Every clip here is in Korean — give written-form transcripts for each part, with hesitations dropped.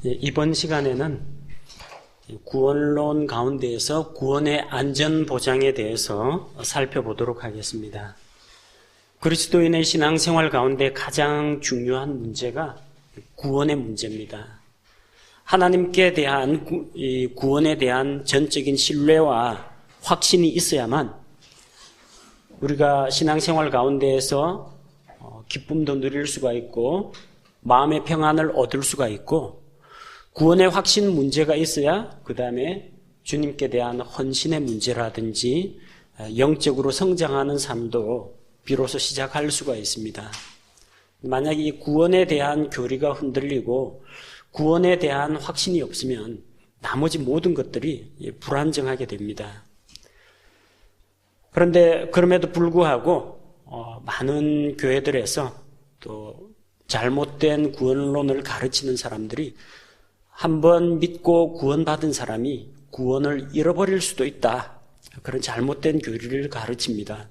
이번 시간에는 구원론 가운데에서 구원의 안전보장에 대해서 살펴보도록 하겠습니다. 그리스도인의 신앙생활 가운데 가장 중요한 문제가 구원의 문제입니다. 하나님께 대한 구원에 대한 전적인 신뢰와 확신이 있어야만 우리가 신앙생활 가운데에서 기쁨도 누릴 수가 있고 마음의 평안을 얻을 수가 있고 구원의 확신 문제가 있어야 그 다음에 주님께 대한 헌신의 문제라든지 영적으로 성장하는 삶도 비로소 시작할 수가 있습니다. 만약 이 구원에 대한 교리가 흔들리고 구원에 대한 확신이 없으면 나머지 모든 것들이 불안정하게 됩니다. 그런데 그럼에도 불구하고 많은 교회들에서 또 잘못된 구원론을 가르치는 사람들이 한번 믿고 구원받은 사람이 구원을 잃어버릴 수도 있다. 그런 잘못된 교리를 가르칩니다.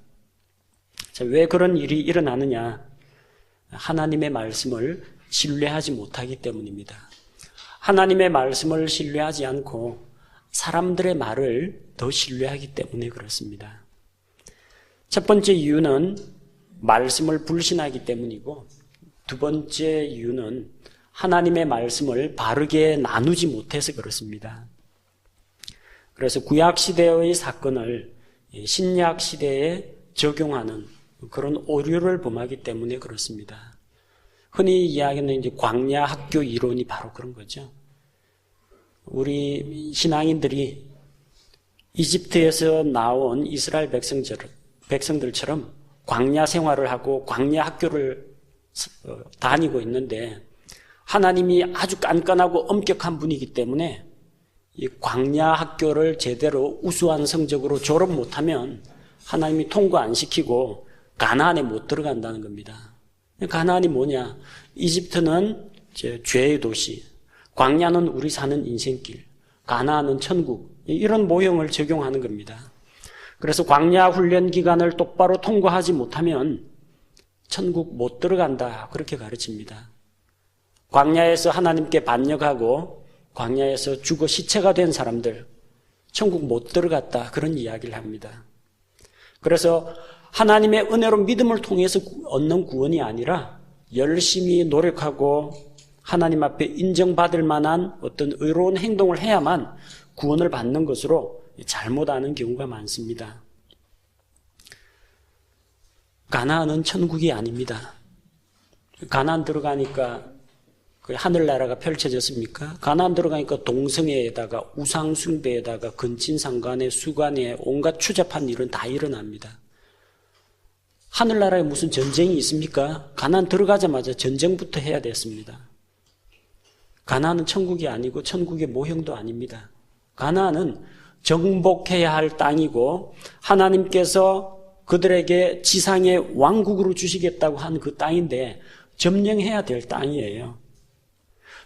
자, 왜 그런 일이 일어나느냐? 하나님의 말씀을 신뢰하지 못하기 때문입니다. 하나님의 말씀을 신뢰하지 않고 사람들의 말을 더 신뢰하기 때문에 그렇습니다. 첫 번째 이유는 말씀을 불신하기 때문이고 두 번째 이유는 하나님의 말씀을 바르게 나누지 못해서 그렇습니다. 그래서 구약시대의 사건을 신약시대에 적용하는 그런 오류를 범하기 때문에 그렇습니다. 흔히 이야기하는 이제 광야 학교 이론이 바로 그런 거죠. 우리 신앙인들이 이집트에서 나온 이스라엘 백성들처럼 광야 생활을 하고 광야 학교를 다니고 있는데 하나님이 아주 깐깐하고 엄격한 분이기 때문에 이 광야 학교를 제대로 우수한 성적으로 졸업 못하면 하나님이 통과 안 시키고 가나안에 못 들어간다는 겁니다. 가나안이 뭐냐? 이집트는 죄의 도시, 광야는 우리 사는 인생길, 가나안은 천국, 이런 모형을 적용하는 겁니다. 그래서 광야 훈련 기간을 똑바로 통과하지 못하면 천국 못 들어간다, 그렇게 가르칩니다. 광야에서 하나님께 반역하고 광야에서 죽어 시체가 된 사람들 천국 못 들어갔다, 그런 이야기를 합니다. 그래서 하나님의 은혜로 믿음을 통해서 얻는 구원이 아니라 열심히 노력하고 하나님 앞에 인정받을 만한 어떤 의로운 행동을 해야만 구원을 받는 것으로 잘못 아는 경우가 많습니다. 가나안은 천국이 아닙니다. 가나안 들어가니까 그 하늘나라가 펼쳐졌습니까? 가나안 들어가니까 동성애에다가 우상숭배에다가 근친상간에 수간에 온갖 추잡한 일은 다 일어납니다. 하늘나라에 무슨 전쟁이 있습니까? 가나안 들어가자마자 전쟁부터 해야 됐습니다. 가나안은 천국이 아니고 천국의 모형도 아닙니다. 가나안은 정복해야 할 땅이고 하나님께서 그들에게 지상의 왕국으로 주시겠다고 한 그 땅인데 점령해야 될 땅이에요.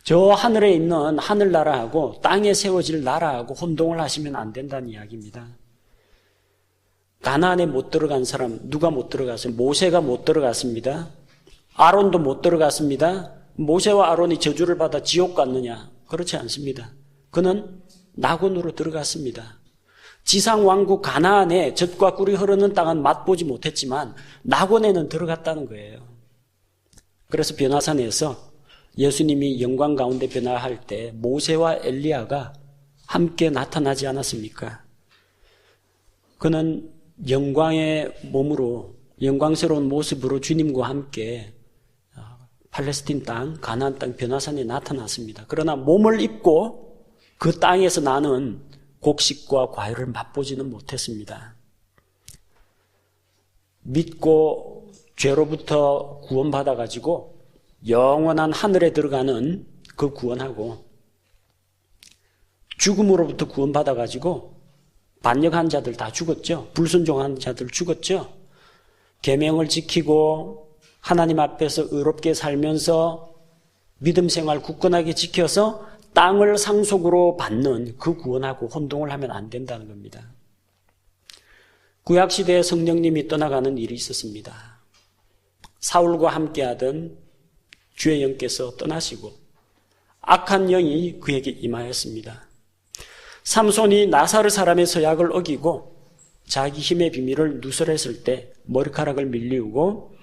저 하늘에 있는 하늘나라하고 땅에 세워질 나라하고 혼동을 하시면 안 된다는 이야기입니다. 가나안에 못 들어간 사람 누가 못 들어갔어요? 모세가 못 들어갔습니다. 아론도 못 들어갔습니다. 모세와 아론이 저주를 받아 지옥 갔느냐? 그렇지 않습니다. 그는 낙원으로 들어갔습니다. 지상왕국 가나안에 젖과 꿀이 흐르는 땅은 맛보지 못했지만 낙원에는 들어갔다는 거예요. 그래서 변화산에서 예수님이 영광 가운데 변화할 때 모세와 엘리야가 함께 나타나지 않았습니까? 그는 영광의 몸으로 영광스러운 모습으로 주님과 함께 팔레스틴 땅, 가나안 땅 변화산에 나타났습니다. 그러나 몸을 입고 그 땅에서 나는 곡식과 과일을 맛보지는 못했습니다. 믿고 죄로부터 구원받아가지고 영원한 하늘에 들어가는 그 구원하고 죽음으로부터 구원받아가지고 반역한 자들 다 죽었죠. 불순종한 자들 죽었죠. 계명을 지키고 하나님 앞에서 의롭게 살면서 믿음 생활 굳건하게 지켜서 땅을 상속으로 받는 그 구원하고 혼동을 하면 안 된다는 겁니다. 구약시대에 성령님이 떠나가는 일이 있었습니다. 사울과 함께하던 주의 영께서 떠나시고 악한 영이 그에게 임하였습니다. 삼손이 나사르 사람의 서약을 어기고 자기 힘의 비밀을 누설했을 때 머리카락을 밀리우고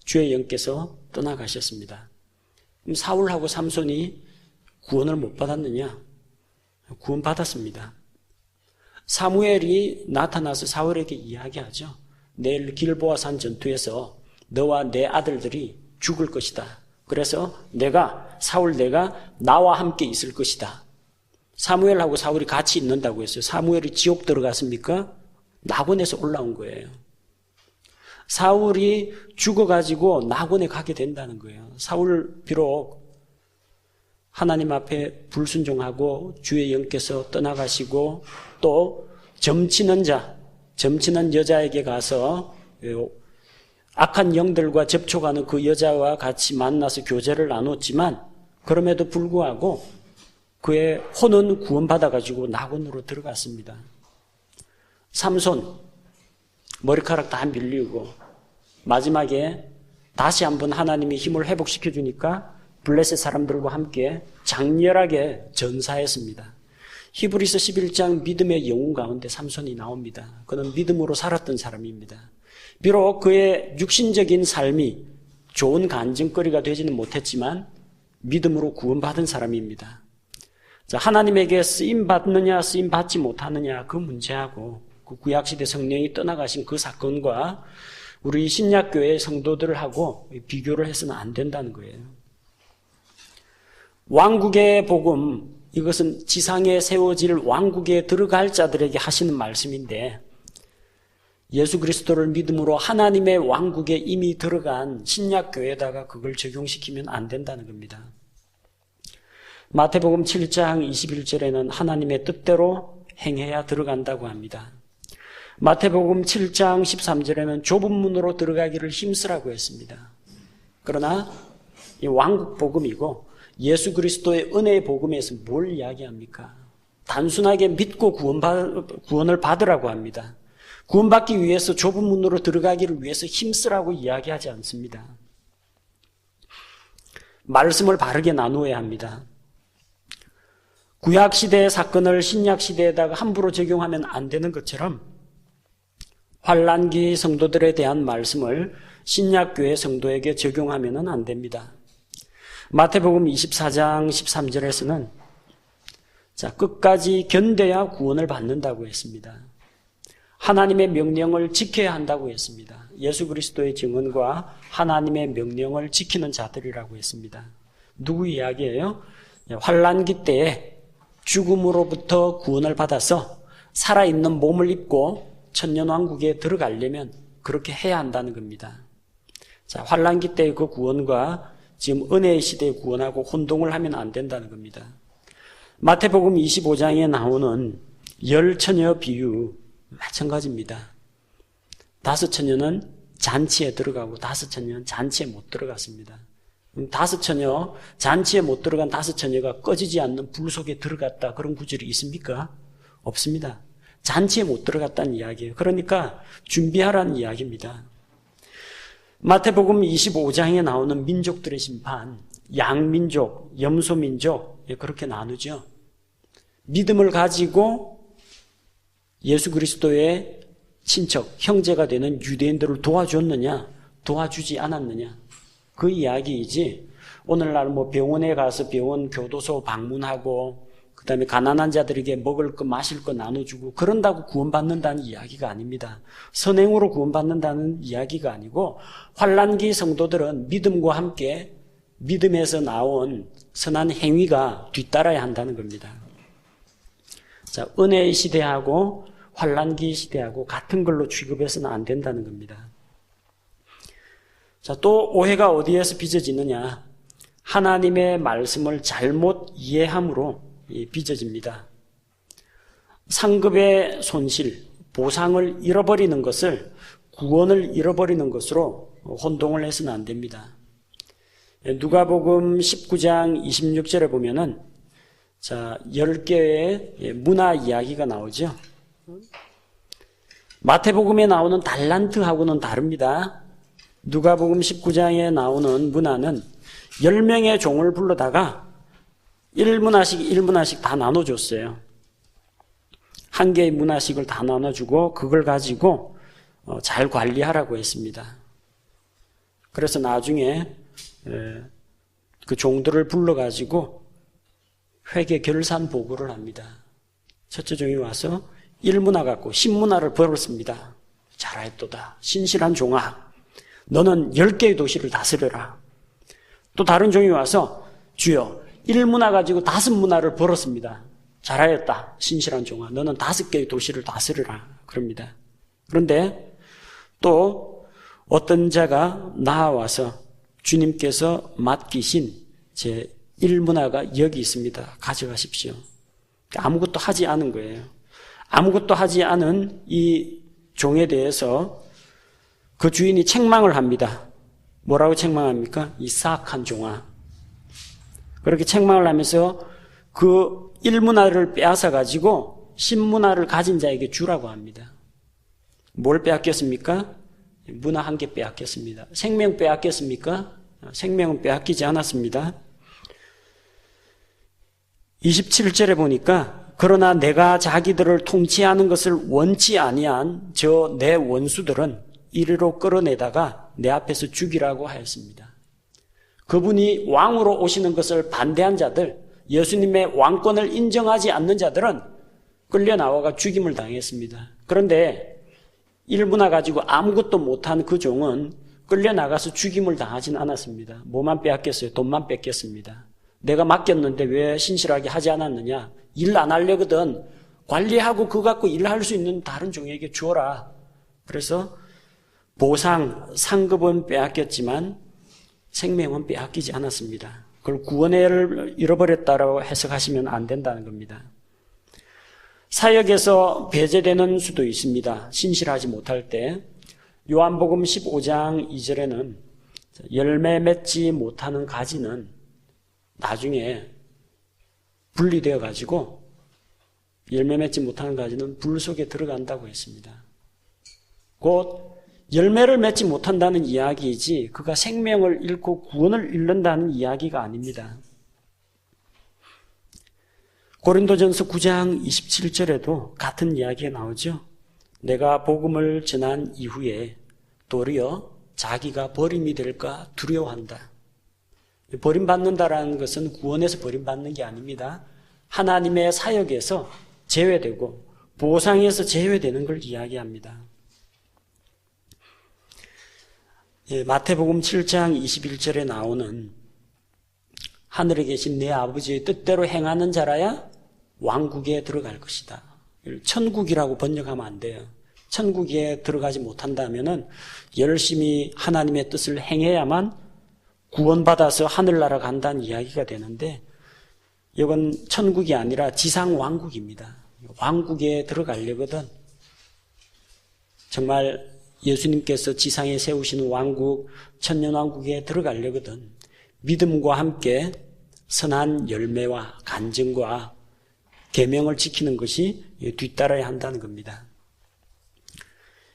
주의 영께서 떠나가셨습니다. 그럼 사울하고 삼손이 구원을 못 받았느냐? 구원받았습니다. 사무엘이 나타나서 사울에게 이야기하죠. 내일 길보아 산 전투에서 너와 내 아들들이 죽을 것이다. 그래서 사울 내가 나와 함께 있을 것이다. 사무엘하고 사울이 같이 있는다고 했어요. 사무엘이 지옥 들어갔습니까? 낙원에서 올라온 거예요. 사울이 죽어가지고 낙원에 가게 된다는 거예요. 사울 비록 하나님 앞에 불순종하고 주의 영께서 떠나가시고 또 점치는 여자에게 가서 악한 영들과 접촉하는 그 여자와 같이 만나서 교제를 나눴지만 그럼에도 불구하고 그의 혼은 구원받아가지고 낙원으로 들어갔습니다. 삼손 머리카락 다 밀리고 마지막에 다시 한번 하나님이 힘을 회복시켜 주니까 블레셋 사람들과 함께 장렬하게 전사했습니다. 히브리서 11장 믿음의 영웅 가운데 삼손이 나옵니다. 그는 믿음으로 살았던 사람입니다. 비록 그의 육신적인 삶이 좋은 간증거리가 되지는 못했지만 믿음으로 구원받은 사람입니다. 자, 하나님에게 쓰임받느냐 쓰임받지 못하느냐 그 문제하고 그 구약시대 성령이 떠나가신 그 사건과 우리 신약교회 성도들하고 비교를 해서는 안 된다는 거예요. 왕국의 복음, 이것은 지상에 세워질 왕국에 들어갈 자들에게 하시는 말씀인데 예수 그리스도를 믿음으로 하나님의 왕국에 이미 들어간 신약교회에다가 그걸 적용시키면 안 된다는 겁니다. 마태복음 7장 21절에는 하나님의 뜻대로 행해야 들어간다고 합니다. 마태복음 7장 13절에는 좁은 문으로 들어가기를 힘쓰라고 했습니다. 그러나 이 왕국 복음이고 예수 그리스도의 은혜의 복음에서 뭘 이야기합니까? 단순하게 믿고 구원을 받으라고 합니다. 구원받기 위해서 좁은 문으로 들어가기를 위해서 힘쓰라고 이야기하지 않습니다. 말씀을 바르게 나누어야 합니다. 구약시대의 사건을 신약시대에다가 함부로 적용하면 안 되는 것처럼 환난기 성도들에 대한 말씀을 신약교회 성도에게 적용하면 안 됩니다. 마태복음 24장 13절에서는 끝까지 견뎌야 구원을 받는다고 했습니다. 하나님의 명령을 지켜야 한다고 했습니다. 예수 그리스도의 증언과 하나님의 명령을 지키는 자들이라고 했습니다. 누구 이야기예요? 환난기 때에 죽음으로부터 구원을 받아서 살아있는 몸을 입고 천년왕국에 들어가려면 그렇게 해야 한다는 겁니다. 자, 환난기 때의 그 구원과 지금 은혜의 시대의 구원하고 혼동을 하면 안 된다는 겁니다. 마태복음 25장에 나오는 10처녀 비유 마찬가지입니다. 5처녀는 잔치에 들어가고 5처녀는 잔치에 못 들어갔습니다. 5처녀, 잔치에 못 들어간 5처녀가 꺼지지 않는 불 속에 들어갔다. 그런 구절이 있습니까? 없습니다. 잔치에 못 들어갔다는 이야기예요. 그러니까 준비하라는 이야기입니다. 마태복음 25장에 나오는 민족들의 심판, 양민족, 염소민족 그렇게 나누죠. 믿음을 가지고 예수 그리스도의 친척, 형제가 되는 유대인들을 도와줬느냐, 도와주지 않았느냐 그 이야기이지 오늘날 병원에 가서 병원 교도소 방문하고 그 다음에 가난한 자들에게 먹을 거 마실 거 나눠주고 그런다고 구원받는다는 이야기가 아닙니다. 선행으로 구원받는다는 이야기가 아니고 환난기 성도들은 믿음과 함께 믿음에서 나온 선한 행위가 뒤따라야 한다는 겁니다. 자, 은혜의 시대하고 환난기 시대하고 같은 걸로 취급해서는 안 된다는 겁니다. 자, 또 오해가 어디에서 빚어지느냐? 하나님의 말씀을 잘못 이해함으로 빚어집니다. 상급의 손실, 보상을 잃어버리는 것을 구원을 잃어버리는 것으로 혼동을 해서는 안 됩니다. 누가복음 19장 26절에 보면은 10개의 문화 이야기가 나오죠. 마태복음에 나오는 달란트하고는 다릅니다. 누가복음 19장에 나오는 문화는 10명의 종을 불러다가 1문화씩 다 나눠줬어요. 한 개의 문화식을 다 나눠주고 그걸 가지고 잘 관리하라고 했습니다. 그래서 나중에 그 종들을 불러가지고 회계 결산 보고를 합니다. 첫째 종이 와서 1문화 갖고 10문화를 벌었습니다. 잘하였도다. 신실한 종아, 너는 10개의 도시를 다스려라. 또 다른 종이 와서 주여 1문화 가지고 5문화를 벌었습니다. 잘하였다. 신실한 종아, 너는 5개의 도시를 다스려라. 그럽니다. 그런데 또 어떤 자가 나와서 주님께서 맡기신 제 1문화가 여기 있습니다. 가져가십시오. 아무것도 하지 않은 거예요. 아무것도 하지 않은 이 종에 대해서 그 주인이 책망을 합니다. 뭐라고 책망합니까? 이 사악한 종아. 그렇게 책망을 하면서 그 1문화를 빼앗아 가지고 10문화를 가진 자에게 주라고 합니다. 뭘 빼앗겼습니까? 문화 1개 빼앗겼습니다. 생명 빼앗겼습니까? 생명은 빼앗기지 않았습니다. 27절에 보니까 그러나 내가 자기들을 통치하는 것을 원치 아니한 저 내 원수들은 이리로 끌어내다가 내 앞에서 죽이라고 하였습니다. 그분이 왕으로 오시는 것을 반대한 자들, 예수님의 왕권을 인정하지 않는 자들은 끌려 나와가 죽임을 당했습니다. 그런데 1문화 가지고 아무것도 못한 그 종은 끌려 나가서 죽임을 당하진 않았습니다. 뭐만 빼앗겼어요? 돈만 뺏겼습니다. 내가 맡겼는데 왜 신실하게 하지 않았느냐? 일 안 하려거든 관리하고 그거 갖고 일할 수 있는 다른 종에게 주어라. 그래서 보상, 상급은 빼앗겼지만 생명은 빼앗기지 않았습니다. 그걸 구원의 애를 잃어버렸다고 해석하시면 안 된다는 겁니다. 사역에서 배제되는 수도 있습니다. 신실하지 못할 때. 요한복음 15장 2절에는 열매 맺지 못하는 가지는 나중에 분리되어 가지고 열매 맺지 못하는 가지는 불 속에 들어간다고 했습니다. 곧 열매를 맺지 못한다는 이야기이지 그가 생명을 잃고 구원을 잃는다는 이야기가 아닙니다. 고린도전서 9장 27절에도 같은 이야기가 나오죠. 내가 복음을 전한 이후에 도리어 자기가 버림이 될까 두려워한다. 버림받는다라는 것은 구원에서 버림받는 게 아닙니다. 하나님의 사역에서 제외되고 보상에서 제외되는 걸 이야기합니다. 마태복음 7장 21절에 나오는 하늘에 계신 내 아버지의 뜻대로 행하는 자라야 왕국에 들어갈 것이다. 천국이라고 번역하면 안 돼요. 천국에 들어가지 못한다면은 열심히 하나님의 뜻을 행해야만 구원받아서 하늘나라 간다는 이야기가 되는데 이건 천국이 아니라 지상 왕국입니다. 왕국에 들어가려거든 정말 예수님께서 지상에 세우시는 왕국, 천년왕국에 들어가려거든 믿음과 함께 선한 열매와 간증과 계명을 지키는 것이 뒤따라야 한다는 겁니다.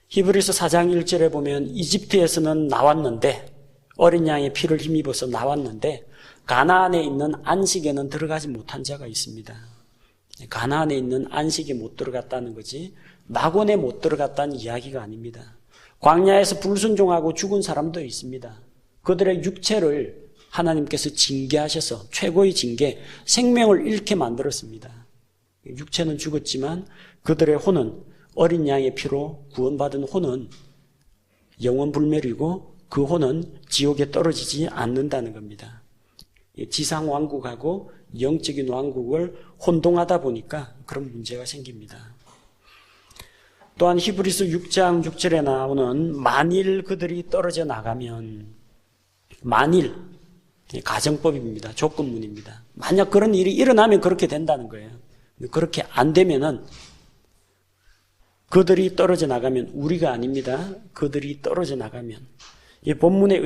히브리서 4장 1절에 보면 이집트에서는 나왔는데 어린 양의 피를 힘입어서 나왔는데 가나안에 있는 안식에는 들어가지 못한 자가 있습니다. 가나안에 있는 안식에 못 들어갔다는 거지 낙원에 못 들어갔다는 이야기가 아닙니다. 광야에서 불순종하고 죽은 사람도 있습니다. 그들의 육체를 하나님께서 징계하셔서 최고의 징계, 생명을 잃게 만들었습니다. 육체는 죽었지만 그들의 혼은 어린 양의 피로 구원받은 혼은 영원 불멸이고 그 혼은 지옥에 떨어지지 않는다는 겁니다. 지상 왕국하고 영적인 왕국을 혼동하다 보니까 그런 문제가 생깁니다. 또한 히브리서 6장 6절에 나오는 만일 그들이 떨어져 나가면 만일 가정법입니다. 조건문입니다. 만약 그런 일이 일어나면 그렇게 된다는 거예요. 그렇게 안 되면은 그들이 떨어져 나가면 우리가 아닙니다. 그들이 떨어져 나가면 이 본문의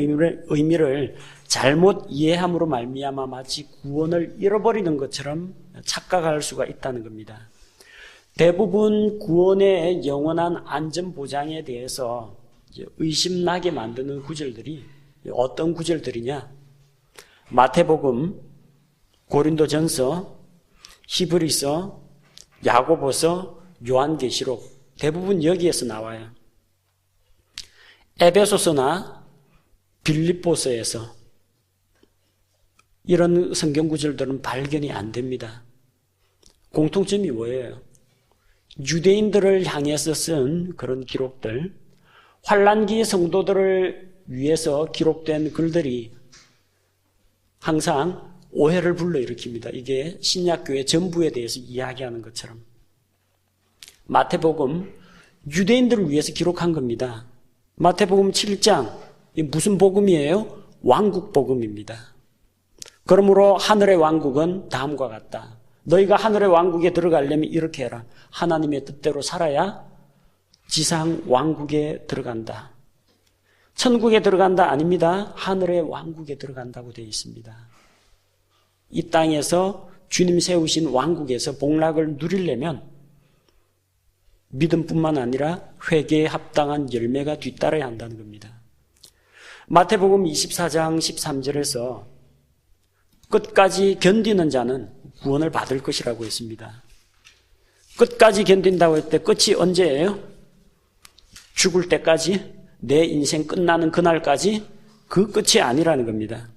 의미를 잘못 이해함으로 말미암아 마치 구원을 잃어버리는 것처럼 착각할 수가 있다는 겁니다. 대부분 구원의 영원한 안전 보장에 대해서 의심나게 만드는 구절들이 어떤 구절들이냐? 마태복음 고린도전서, 히브리서, 야고보서, 요한계시록 대부분 여기에서 나와요. 에베소서나 빌립보서에서 이런 성경 구절들은 발견이 안 됩니다. 공통점이 뭐예요? 유대인들을 향해서 쓴 그런 기록들, 환란기 성도들을 위해서 기록된 글들이 항상 오해를 불러일으킵니다. 이게 신약교회 전부에 대해서 이야기하는 것처럼. 마태복음, 유대인들을 위해서 기록한 겁니다. 마태복음 7장, 무슨 복음이에요? 왕국복음입니다. 그러므로 하늘의 왕국은 다음과 같다. 너희가 하늘의 왕국에 들어가려면 이렇게 해라. 하나님의 뜻대로 살아야 지상 왕국에 들어간다. 천국에 들어간다 아닙니다. 하늘의 왕국에 들어간다고 되어 있습니다. 이 땅에서 주님 세우신 왕국에서 복락을 누리려면 믿음뿐만 아니라 회개에 합당한 열매가 뒤따라야 한다는 겁니다. 마태복음 24장 13절에서 끝까지 견디는 자는 구원을 받을 것이라고 했습니다. 끝까지 견딘다고 할 때 끝이 언제예요? 죽을 때까지, 내 인생 끝나는 그날까지 그 끝이 아니라는 겁니다.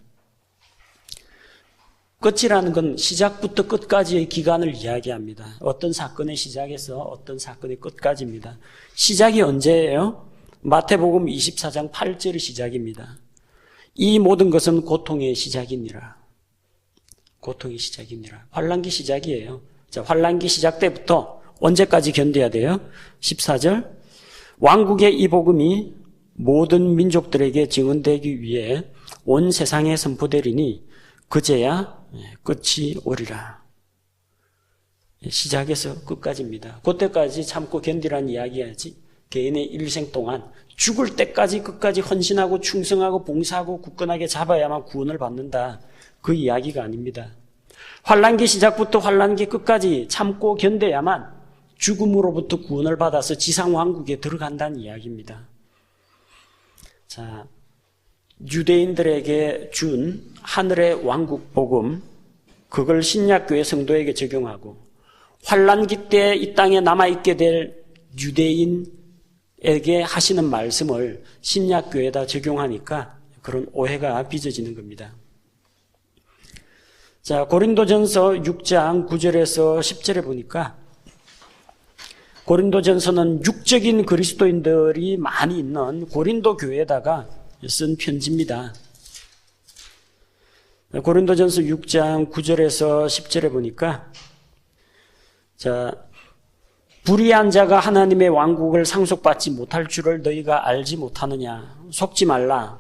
끝이라는 건 시작부터 끝까지의 기간을 이야기합니다. 어떤 사건의 시작에서 어떤 사건의 끝까지입니다. 시작이 언제예요? 마태복음 24장 8절이 시작입니다. 이 모든 것은 고통의 시작이니라. 고통의 시작이니라. 환란기 시작이에요. 자, 환란기 시작 때부터 언제까지 견뎌야 돼요? 14절. 왕국의 이 복음이 모든 민족들에게 증언되기 위해 온 세상에 선포되리니 그제야 끝이 오리라. 시작에서 끝까지입니다. 그때까지 참고 견디라는 이야기야지. 개인의 일생 동안 죽을 때까지 끝까지 헌신하고 충성하고 봉사하고 굳건하게 잡아야만 구원을 받는다. 그 이야기가 아닙니다. 환란기 시작부터 환란기 끝까지 참고 견뎌야만 죽음으로부터 구원을 받아서 지상왕국에 들어간다는 이야기입니다. 자, 유대인들에게 준 하늘의 왕국 복음, 그걸 신약교회 성도에게 적용하고 환란기 때 이 땅에 남아있게 될 유대인에게 하시는 말씀을 신약교회에다 적용하니까 그런 오해가 빚어지는 겁니다. 자, 고린도전서 6장 9절에서 10절에 보니까 고린도전서는 육적인 그리스도인들이 많이 있는 고린도 교회에다가 쓴 편지입니다. 고린도전서 6장 9절에서 10절에 보니까 자, 불의한 자가 하나님의 왕국을 상속받지 못할 줄을 너희가 알지 못하느냐. 속지 말라.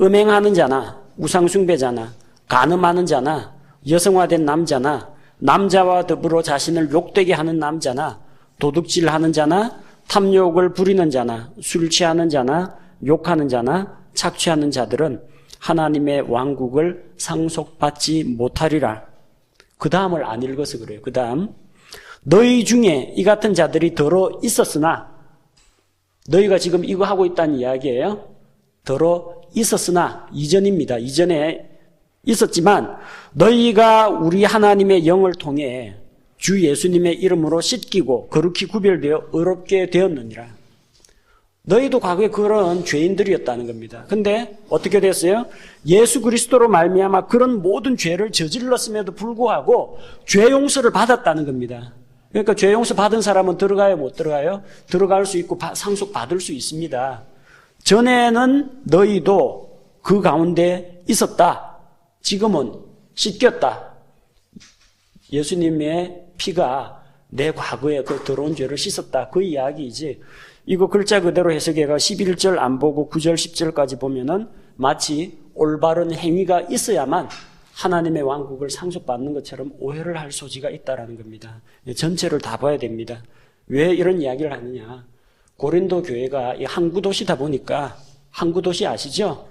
음행하는 자나 우상숭배자나 간음하는 자나 여성화된 남자나 남자와 더불어 자신을 욕되게 하는 남자나 도둑질하는 자나 탐욕을 부리는 자나 술 취하는 자나 욕하는 자나 착취하는 자들은 하나님의 왕국을 상속받지 못하리라. 그 다음을 안 읽어서 그래요. 그 다음 너희 중에 이 같은 자들이 더러 있었으나, 너희가 지금 이거 하고 있다는 이야기예요. 더러 있었으나 이전입니다. 이전에 있었지만 너희가 우리 하나님의 영을 통해 주 예수님의 이름으로 씻기고 거룩히 구별되어 의롭게 되었느니라. 너희도 과거에 그런 죄인들이었다는 겁니다. 근데 어떻게 됐어요? 예수 그리스도로 말미암아 그런 모든 죄를 저질렀음에도 불구하고 죄 용서를 받았다는 겁니다. 그러니까 죄 용서 받은 사람은 들어가요, 못 들어가요? 들어갈 수 있고 상속받을 수 있습니다. 전에는 너희도 그 가운데 있었다. 지금은 씻겼다. 예수님의 피가 내 과거에 그 더러운 죄를 씻었다. 그 이야기이지. 이거 글자 그대로 해석해가 11절 안 보고 9절 10절까지 보면은 마치 올바른 행위가 있어야만 하나님의 왕국을 상속받는 것처럼 오해를 할 소지가 있다라는 겁니다. 전체를 다 봐야 됩니다. 왜 이런 이야기를 하느냐. 고린도 교회가 항구 도시다 보니까, 항구 도시 아시죠?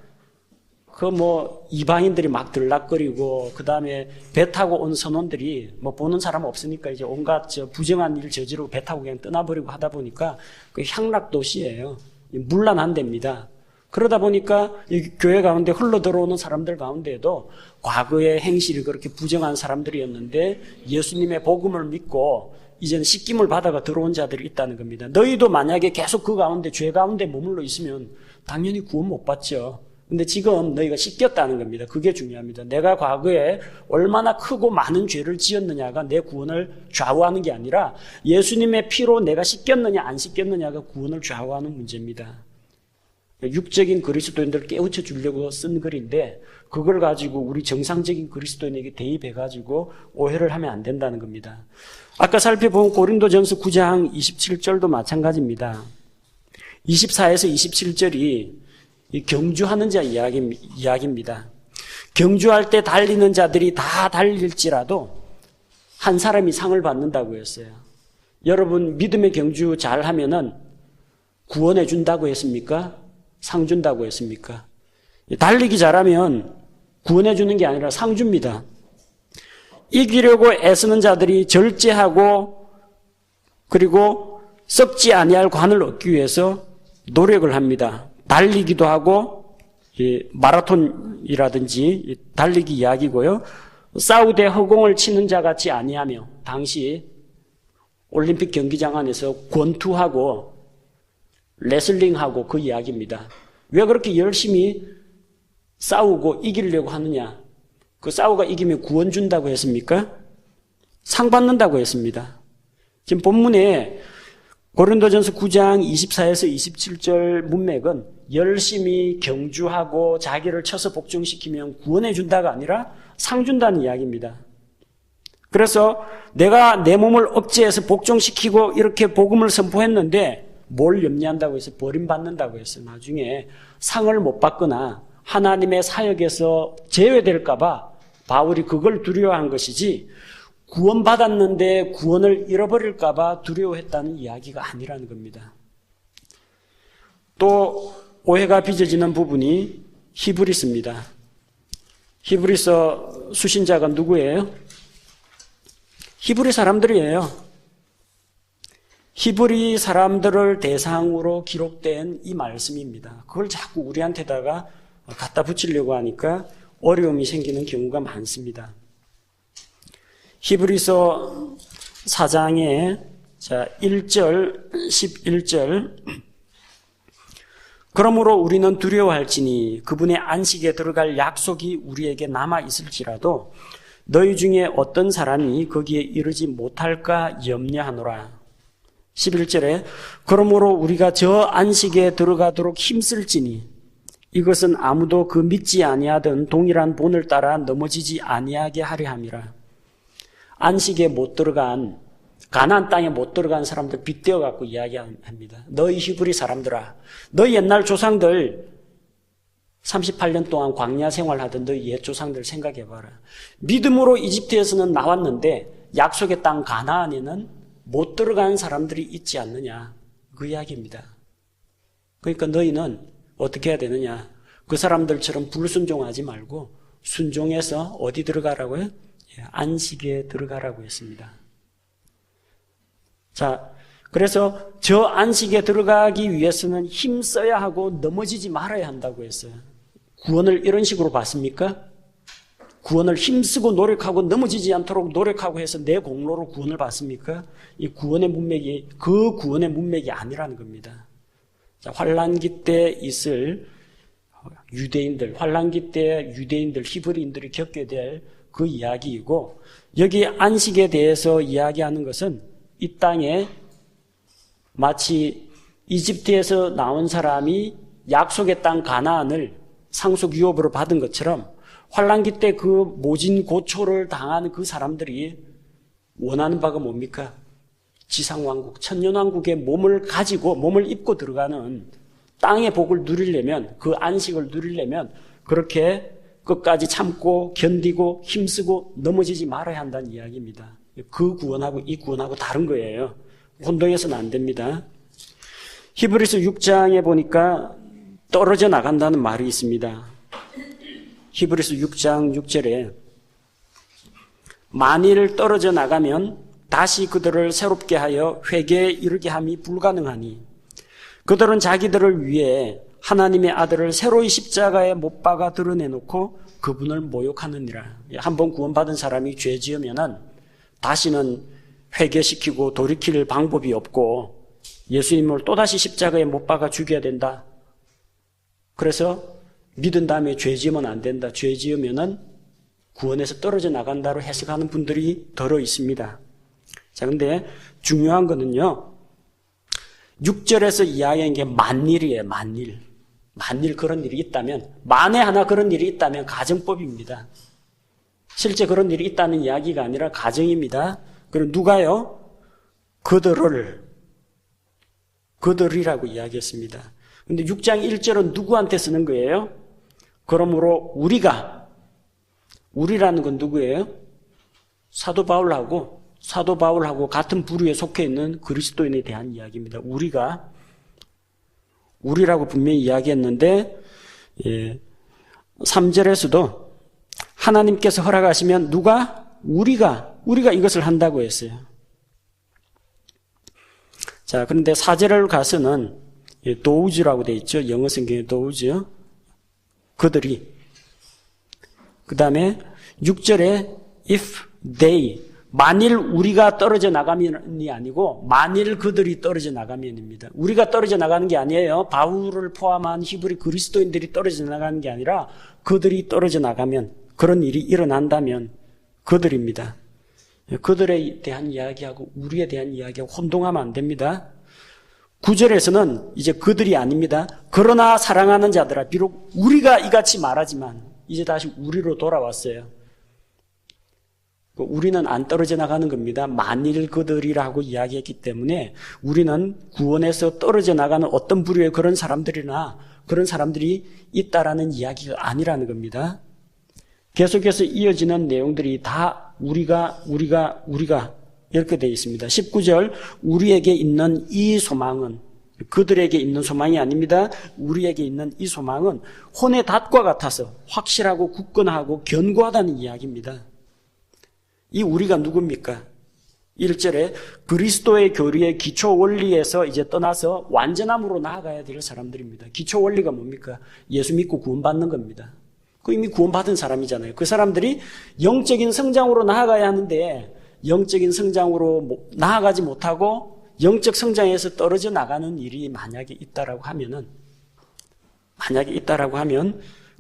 이방인들이 막 들락거리고, 그 다음에 배 타고 온 선원들이 보는 사람 없으니까 이제 온갖 부정한 일 저지르고 배 타고 그냥 떠나버리고 하다 보니까 그 향락 도시예요. 문란한 데입니다. 그러다 보니까 이 교회 가운데 흘러들어오는 사람들 가운데에도 과거의 행실이 그렇게 부정한 사람들이었는데 예수님의 복음을 믿고 이제는 씻김을 받아가 들어온 자들이 있다는 겁니다. 너희도 만약에 계속 그 가운데 죄 가운데 머물러 있으면 당연히 구원 못 받죠. 근데 지금 너희가 씻겼다는 겁니다. 그게 중요합니다. 내가 과거에 얼마나 크고 많은 죄를 지었느냐가 내 구원을 좌우하는 게 아니라 예수님의 피로 내가 씻겼느냐 안 씻겼느냐가 구원을 좌우하는 문제입니다. 육적인 그리스도인들을 깨우쳐 주려고 쓴 글인데 그걸 가지고 우리 정상적인 그리스도인에게 대입해가지고 오해를 하면 안 된다는 겁니다. 아까 살펴본 고린도전서 9장 27절도 마찬가지입니다. 24에서 27절이 이 경주하는 자 이야기입니다. 경주할 때 달리는 자들이 다 달릴지라도 한 사람이 상을 받는다고 했어요. 여러분 믿음의 경주 잘 하면은 구원해 준다고 했습니까? 상 준다고 했습니까? 달리기 잘하면 구원해 주는 게 아니라 상 줍니다. 이기려고 애쓰는 자들이 절제하고 그리고 썩지 아니할 관을 얻기 위해서 노력을 합니다. 달리기도 하고 마라톤이라든지 달리기 이야기고요. 싸우되 허공을 치는 자 같이 아니하며 당시 올림픽 경기장 안에서 권투하고 레슬링하고 그 이야기입니다. 왜 그렇게 열심히 싸우고 이기려고 하느냐? 그 싸우가 이기면 구원 준다고 했습니까? 상 받는다고 했습니다. 지금 본문에 고린도전서 9장 24에서 27절 문맥은 열심히 경주하고 자기를 쳐서 복종시키면 구원해 준다가 아니라 상 준다는 이야기입니다. 그래서 내가 내 몸을 억제해서 복종시키고 이렇게 복음을 선포했는데 뭘 염려한다고 해서 버림받는다고 했어요. 나중에 상을 못 받거나 하나님의 사역에서 제외될까 봐 바울이 그걸 두려워한 것이지 구원받았는데 구원을 잃어버릴까 봐 두려워했다는 이야기가 아니라는 겁니다. 또 오해가 빚어지는 부분이 히브리서입니다. 히브리서 수신자가 누구예요? 히브리 사람들이에요. 히브리 사람들을 대상으로 기록된 이 말씀입니다. 그걸 자꾸 우리한테다가 갖다 붙이려고 하니까 어려움이 생기는 경우가 많습니다. 히브리서 4장의 1절, 11절 그러므로 우리는 두려워할지니 그분의 안식에 들어갈 약속이 우리에게 남아있을지라도 너희 중에 어떤 사람이 거기에 이르지 못할까 염려하노라. 11절에 그러므로 우리가 저 안식에 들어가도록 힘쓸지니 이것은 아무도 그 믿지 아니하던 동일한 본을 따라 넘어지지 아니하게 하려 함이라. 안식에 못 들어간 가나안 땅에 못 들어간 사람들 빗대어 갖고 이야기합니다. 너희 히브리 사람들아, 너희 옛날 조상들 38년 동안 광야 생활하던 너희 옛 조상들 생각해봐라. 믿음으로 이집트에서는 나왔는데 약속의 땅 가나안에는 못 들어간 사람들이 있지 않느냐, 그 이야기입니다. 그러니까 너희는 어떻게 해야 되느냐, 그 사람들처럼 불순종하지 말고 순종해서 어디 들어가라고요? 안식에 들어가라고 했습니다. 자, 그래서 저 안식에 들어가기 위해서는 힘써야 하고 넘어지지 말아야 한다고 했어요. 구원을 이런 식으로 받습니까? 구원을 힘쓰고 노력하고 넘어지지 않도록 노력하고 해서 내 공로로 구원을 받습니까? 이 구원의 문맥이 그 구원의 문맥이 아니라는 겁니다. 자, 환란기 때 있을 유대인들, 환란기 때 유대인들, 히브리인들이 겪게 될 그 이야기이고, 여기 안식에 대해서 이야기하는 것은 이 땅에 마치 이집트에서 나온 사람이 약속의 땅 가나안을 상속 유업으로 받은 것처럼 환란기 때 그 모진 고초를 당하는 그 사람들이 원하는 바가 뭡니까? 지상왕국, 천년왕국의 몸을 가지고 몸을 입고 들어가는 땅의 복을 누리려면, 그 안식을 누리려면 그렇게 끝까지 참고 견디고 힘쓰고 넘어지지 말아야 한다는 이야기입니다. 그 구원하고 이 구원하고 다른 거예요. 혼동해서는 안 됩니다. 히브리서 6장에 보니까 떨어져 나간다는 말이 있습니다. 히브리서 6장 6절에 만일 떨어져 나가면 다시 그들을 새롭게 하여 회개에 이르게 함이 불가능하니 그들은 자기들을 위해 하나님의 아들을 새로이 십자가에 못 박아 드러내놓고 그분을 모욕하느니라. 한번 구원받은 사람이 죄 지으면은 다시는 회개시키고 돌이킬 방법이 없고 예수님을 또다시 십자가에 못 박아 죽여야 된다. 그래서 믿은 다음에 죄 지으면 안 된다. 죄 지으면은 구원에서 떨어져 나간다로 해석하는 분들이 더러 있습니다. 자, 근데 중요한 거는요, 6절에서 이야기한 게 만일이에요, 만일. 만일 그런 일이 있다면, 만에 하나 그런 일이 있다면 가정법입니다. 실제 그런 일이 있다는 이야기가 아니라 가정입니다. 그리고 누가요? 그들이라고 이야기했습니다. 근데 6장 1절은 누구한테 쓰는 거예요? 그러므로 우리라는 건 누구예요? 사도 바울하고 같은 부류에 속해 있는 그리스도인에 대한 이야기입니다. 우리라고 분명히 이야기했는데 3절에서도 하나님께서 허락하시면 우리가 이것을 한다고 했어요. 자, 그런데 4절을 가서는 도우즈라고 되어 있죠. 영어 성경에 도우즈. 그들이. 그 다음에 6절에 if they, 만일 우리가 떨어져 나가면이 아니고 만일 그들이 떨어져 나가면입니다. 우리가 떨어져 나가는 게 아니에요. 바울을 포함한 히브리 그리스도인들이 떨어져 나가는 게 아니라 그들이 떨어져 나가면, 그런 일이 일어난다면 그들입니다. 그들에 대한 이야기하고 우리에 대한 이야기하고 혼동하면 안 됩니다. 9절에서는 이제 그들이 아닙니다. 그러나 사랑하는 자들아, 비록 우리가 이같이 말하지만 이제 다시 우리로 돌아왔어요. 우리는 안 떨어져 나가는 겁니다. 만일 그들이라고 이야기했기 때문에 우리는 구원에서 떨어져 나가는 어떤 부류의 그런 사람들이나 그런 사람들이 있다라는 이야기가 아니라는 겁니다. 계속해서 이어지는 내용들이 다 우리가 이렇게 되어 있습니다. 19절, 우리에게 있는 이 소망은, 그들에게 있는 소망이 아닙니다. 우리에게 있는 이 소망은 혼의 닷과 같아서 확실하고 굳건하고 견고하다는 이야기입니다. 이 우리가 누굽니까? 1절에 그리스도의 교리의 기초 원리에서 이제 떠나서 완전함으로 나아가야 될 사람들입니다. 기초 원리가 뭡니까? 예수 믿고 구원받는 겁니다. 그 이미 구원받은 사람이잖아요. 그 사람들이 영적인 성장으로 나아가야 하는데 영적인 성장으로 나아가지 못하고 영적 성장에서 떨어져 나가는 일이 만약에 있다라고 하면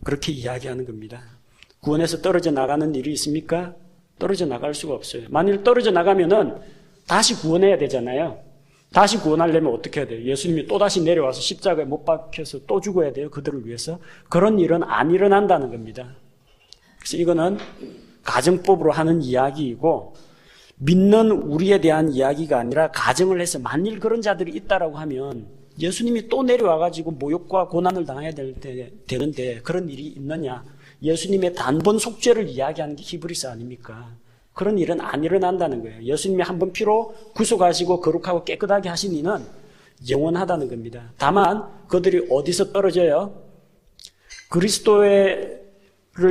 그렇게 이야기하는 겁니다. 구원에서 떨어져 나가는 일이 있습니까? 떨어져 나갈 수가 없어요. 만일 떨어져 나가면은 다시 구원해야 되잖아요. 다시 구원하려면 어떻게 해야 돼요? 예수님이 또다시 내려와서 십자가에 못 박혀서 또 죽어야 돼요. 그들을 위해서. 그런 일은 안 일어난다는 겁니다. 그래서 이거는 가정법으로 하는 이야기이고 믿는 우리에 대한 이야기가 아니라 가정을 해서 만일 그런 자들이 있다라고 하면 예수님이 또 내려와가지고 모욕과 고난을 당해야 되는데 그런 일이 있느냐? 예수님의 단번 속죄를 이야기하는 게 히브리서 아닙니까? 그런 일은 안 일어난다는 거예요. 예수님이 한 번 피로 구속하시고 거룩하고 깨끗하게 하신 이는 영원하다는 겁니다. 다만 그들이 어디서 떨어져요? 그리스도를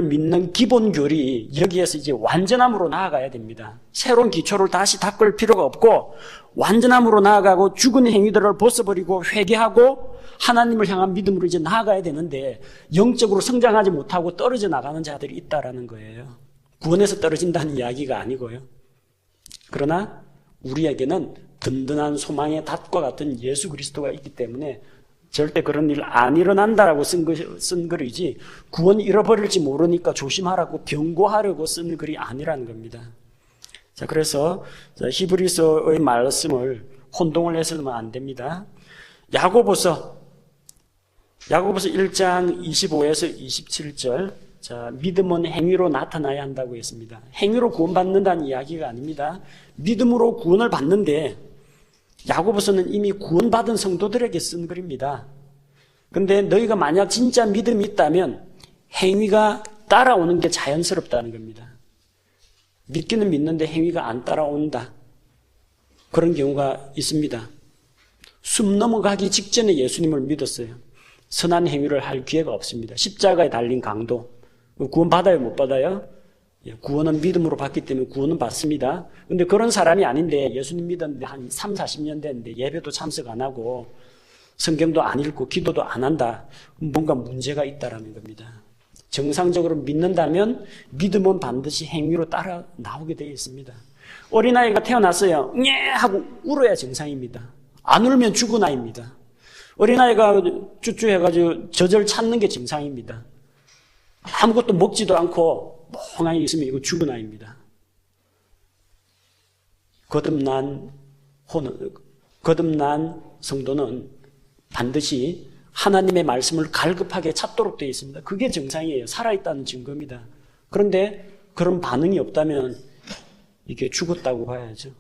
믿는 기본 교리, 여기에서 이제 완전함으로 나아가야 됩니다. 새로운 기초를 다시 닦을 필요가 없고 완전함으로 나아가고 죽은 행위들을 벗어버리고 회개하고 하나님을 향한 믿음으로 이제 나아가야 되는데 영적으로 성장하지 못하고 떨어져 나가는 자들이 있다라는 거예요. 구원에서 떨어진다는 이야기가 아니고요. 그러나 우리에게는 든든한 소망의 닷과 같은 예수 그리스도가 있기 때문에 절대 그런 일 안 일어난다라고 쓴 글이지 구원 잃어버릴지 모르니까 조심하라고 경고하려고 쓴 글이 아니라는 겁니다. 자, 그래서 히브리서의 말씀을 혼동을 해서는 안 됩니다. 야고보서 1장 25에서 27절. 자, 믿음은 행위로 나타나야 한다고 했습니다. 행위로 구원받는다는 이야기가 아닙니다. 믿음으로 구원을 받는데 야고보서는 이미 구원받은 성도들에게 쓴 글입니다. 그런데 너희가 만약 진짜 믿음이 있다면 행위가 따라오는 게 자연스럽다는 겁니다. 믿기는 믿는데 행위가 안 따라온다. 그런 경우가 있습니다. 숨 넘어가기 직전에 예수님을 믿었어요. 선한 행위를 할 기회가 없습니다. 십자가에 달린 강도. 구원 받아요, 못 받아요? 구원은 믿음으로 받기 때문에 구원은 받습니다. 근데 그런 사람이 아닌데 예수님 믿었는데 한 3, 40년 됐는데 예배도 참석 안 하고 성경도 안 읽고 기도도 안 한다. 뭔가 문제가 있다라는 겁니다. 정상적으로 믿는다면 믿음은 반드시 행위로 따라 나오게 되어 있습니다. 어린아이가 태어났어요. 예 하고 울어야 정상입니다. 안 울면 죽은 아이입니다. 어린아이가 쭈쭈해가지고 젖을 찾는 게 정상입니다. 아무것도 먹지도 않고 멍하니 있으면 이거 죽은 아이입니다. 거듭난 성도는 반드시 하나님의 말씀을 갈급하게 찾도록 되어 있습니다. 그게 정상이에요. 살아있다는 증거입니다. 그런데 그런 반응이 없다면 이게 죽었다고 봐야죠.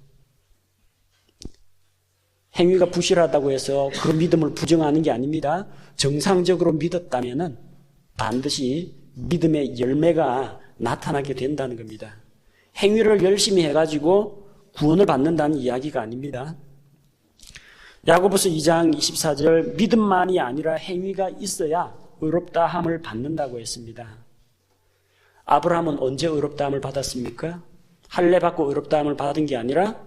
행위가 부실하다고 해서 그 믿음을 부정하는 게 아닙니다. 정상적으로 믿었다면 반드시 믿음의 열매가 나타나게 된다는 겁니다. 행위를 열심히 해가지고 구원을 받는다는 이야기가 아닙니다. 야고보서 2장 24절 믿음만이 아니라 행위가 있어야 의롭다함을 받는다고 했습니다. 아브라함은 언제 의롭다함을 받았습니까? 할례 받고 의롭다함을 받은 게 아니라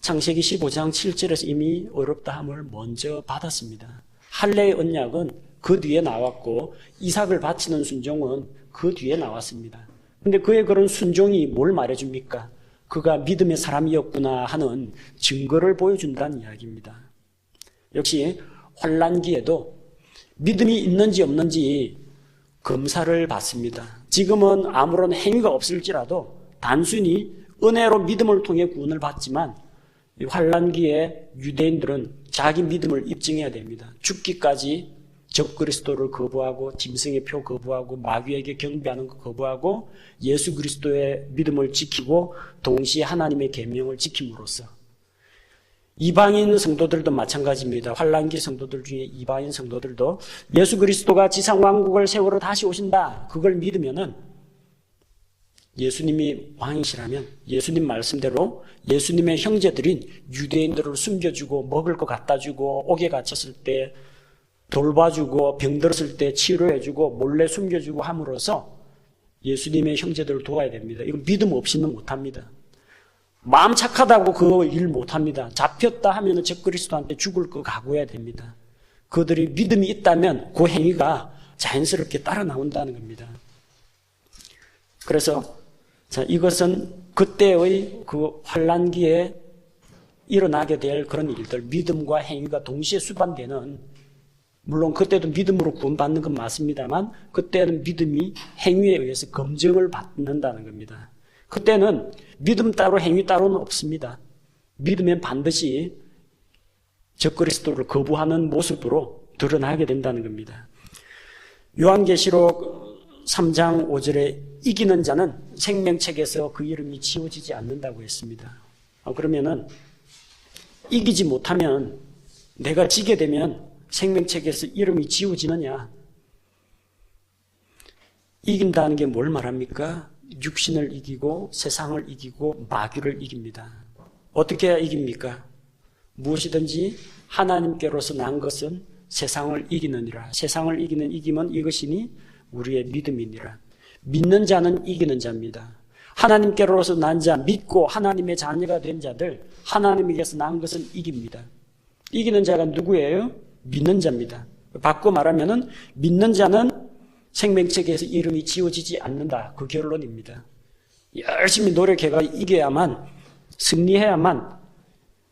창세기 15장 7절에서 이미 의롭다함을 먼저 받았습니다. 할례의 언약은 그 뒤에 나왔고 이삭을 바치는 순종은 그 뒤에 나왔습니다. 그런데 그의 그런 순종이 뭘 말해줍니까? 그가 믿음의 사람이었구나 하는 증거를 보여준다는 이야기입니다. 역시 환난기에도 믿음이 있는지 없는지 검사를 받습니다. 지금은 아무런 행위가 없을지라도 단순히 은혜로 믿음을 통해 구원을 받지만 환난기에 유대인들은 자기 믿음을 입증해야 됩니다. 죽기까지 적그리스도를 거부하고 짐승의 표 거부하고 마귀에게 경배하는 거 거부하고 예수 그리스도의 믿음을 지키고 동시에 하나님의 계명을 지킴으로써 이방인 성도들도 마찬가지입니다. 환난기 성도들 중에 이방인 성도들도 예수 그리스도가 지상 왕국을 세우러 다시 오신다. 그걸 믿으면은 예수님이 왕이시라면 예수님 말씀대로 예수님의 형제들인 유대인들을 숨겨주고 먹을 거 갖다 주고 옥에 갇혔을 때 돌봐주고 병들었을 때 치료해주고 몰래 숨겨주고 함으로써 예수님의 형제들을 도와야 됩니다. 이건 믿음 없이는 못합니다. 마음 착하다고 그거 일 못합니다. 잡혔다 하면 적그리스도한테 죽을 거 각오해야 됩니다. 그들이 믿음이 있다면 그 행위가 자연스럽게 따라 나온다는 겁니다. 그래서 이것은 그때의 그 환난기에 일어나게 될 그런 일들, 믿음과 행위가 동시에 수반되는, 물론 그때도 믿음으로 구원받는 건 맞습니다만 그때는 믿음이 행위에 의해서 검증을 받는다는 겁니다. 그때는 믿음 따로 행위 따로는 없습니다. 믿으면 반드시 적그리스도를 거부하는 모습으로 드러나게 된다는 겁니다. 요한계시록 3장 5절에 이기는 자는 생명책에서 그 이름이 지워지지 않는다고 했습니다. 그러면은 이기지 못하면, 내가 지게 되면 생명책에서 이름이 지워지느냐? 이긴다는 게 뭘 말합니까? 육신을 이기고 세상을 이기고 마귀를 이깁니다. 어떻게 해야 이깁니까? 무엇이든지 하나님께로서 난 것은 세상을 이기느니라. 세상을 이기는 이김은 이것이니 우리의 믿음이니라. 믿는 자는 이기는 자입니다. 하나님께로서 난 자, 믿고 하나님의 자녀가 된 자들, 하나님에게서 난 것은 이깁니다. 이기는 자가 누구예요? 믿는 자입니다. 바꿔 말하면은 믿는 자는 생명책에서 이름이 지워지지 않는다. 그 결론입니다. 열심히 노력해가 이겨야만, 승리해야만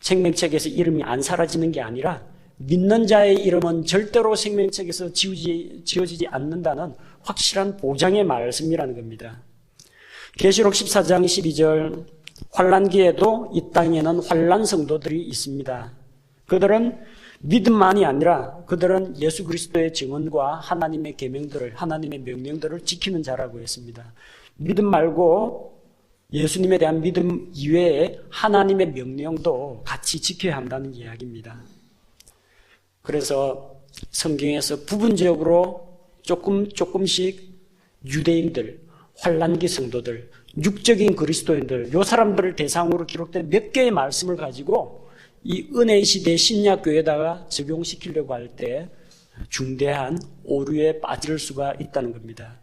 생명책에서 이름이 안 사라지는 게 아니라 믿는 자의 이름은 절대로 생명책에서 지워지지 않는다는 확실한 보장의 말씀이라는 겁니다. 계시록 14장 12절, 환난기에도 이 땅에는 환난 성도들이 있습니다. 그들은 믿음만이 아니라 그들은 예수 그리스도의 증언과 하나님의 계명들을, 하나님의 명령들을 지키는 자라고 했습니다. 믿음 말고 예수님에 대한 믿음 이외에 하나님의 명령도 같이 지켜야 한다는 이야기입니다. 그래서 성경에서 부분적으로 조금씩 유대인들, 환난기 성도들, 육적인 그리스도인들, 이 사람들을 대상으로 기록된 몇 개의 말씀을 가지고 이 은혜의 시대 신약교회에다가 적용시키려고 할 때 중대한 오류에 빠질 수가 있다는 겁니다.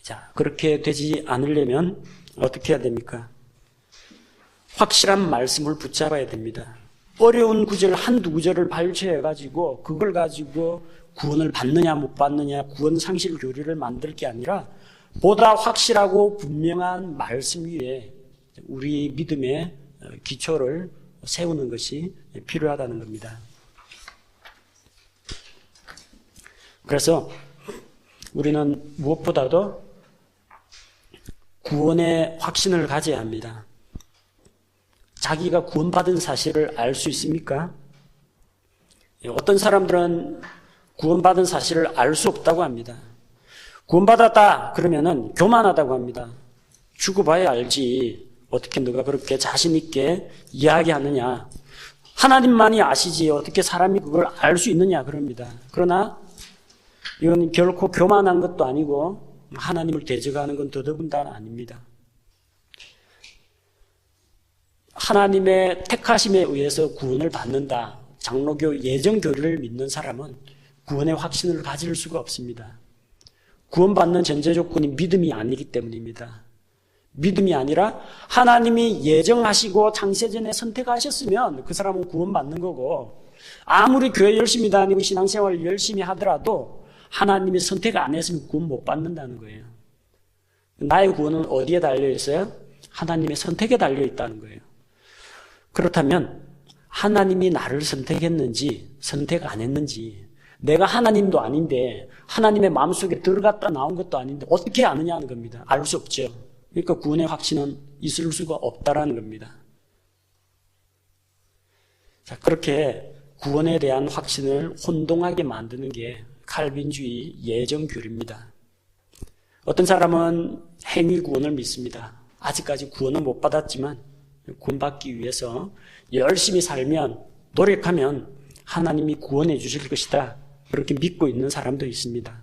자, 그렇게 되지 않으려면 어떻게 해야 됩니까? 확실한 말씀을 붙잡아야 됩니다. 어려운 구절 한두 구절을 발췌해가지고 그걸 가지고 구원을 받느냐 못 받느냐 구원 상실 교리를 만들 게 아니라 보다 확실하고 분명한 말씀 위에 우리 믿음의 기초를 세우는 것이 필요하다는 겁니다. 그래서 우리는 무엇보다도 구원의 확신을 가져야 합니다. 자기가 구원받은 사실을 알 수 있습니까? 어떤 사람들은 구원받은 사실을 알 수 없다고 합니다. 구원받았다 그러면은 교만하다고 합니다. 죽어봐야 알지. 어떻게 너가 그렇게 자신 있게 이야기하느냐. 하나님만이 아시지 어떻게 사람이 그걸 알 수 있느냐 그럽니다. 그러나 이건 결코 교만한 것도 아니고 하나님을 대적하는 건 더더군다나 아닙니다. 하나님의 택하심에 의해서 구원을 받는다. 장로교 예정교리를 믿는 사람은 구원의 확신을 가질 수가 없습니다. 구원받는 전제 조건이 믿음이 아니기 때문입니다. 믿음이 아니라 하나님이 예정하시고 창세전에 선택하셨으면 그 사람은 구원받는 거고 아무리 교회 열심히 다니고 신앙생활을 열심히 하더라도 하나님이 선택 안 했으면 구원 못 받는다는 거예요. 나의 구원은 어디에 달려 있어요? 하나님의 선택에 달려 있다는 거예요. 그렇다면 하나님이 나를 선택했는지 선택 안 했는지 내가 하나님도 아닌데 하나님의 마음속에 들어갔다 나온 것도 아닌데 어떻게 아느냐는 겁니다. 알 수 없죠. 그러니까 구원의 확신은 있을 수가 없다라는 겁니다. 자, 그렇게 구원에 대한 확신을 혼동하게 만드는 게 칼빈주의 예정교리입니다. 어떤 사람은 행위 구원을 믿습니다. 아직까지 구원은 못 받았지만 구원받기 위해서 열심히 살면 노력하면 하나님이 구원해 주실 것이다. 그렇게 믿고 있는 사람도 있습니다.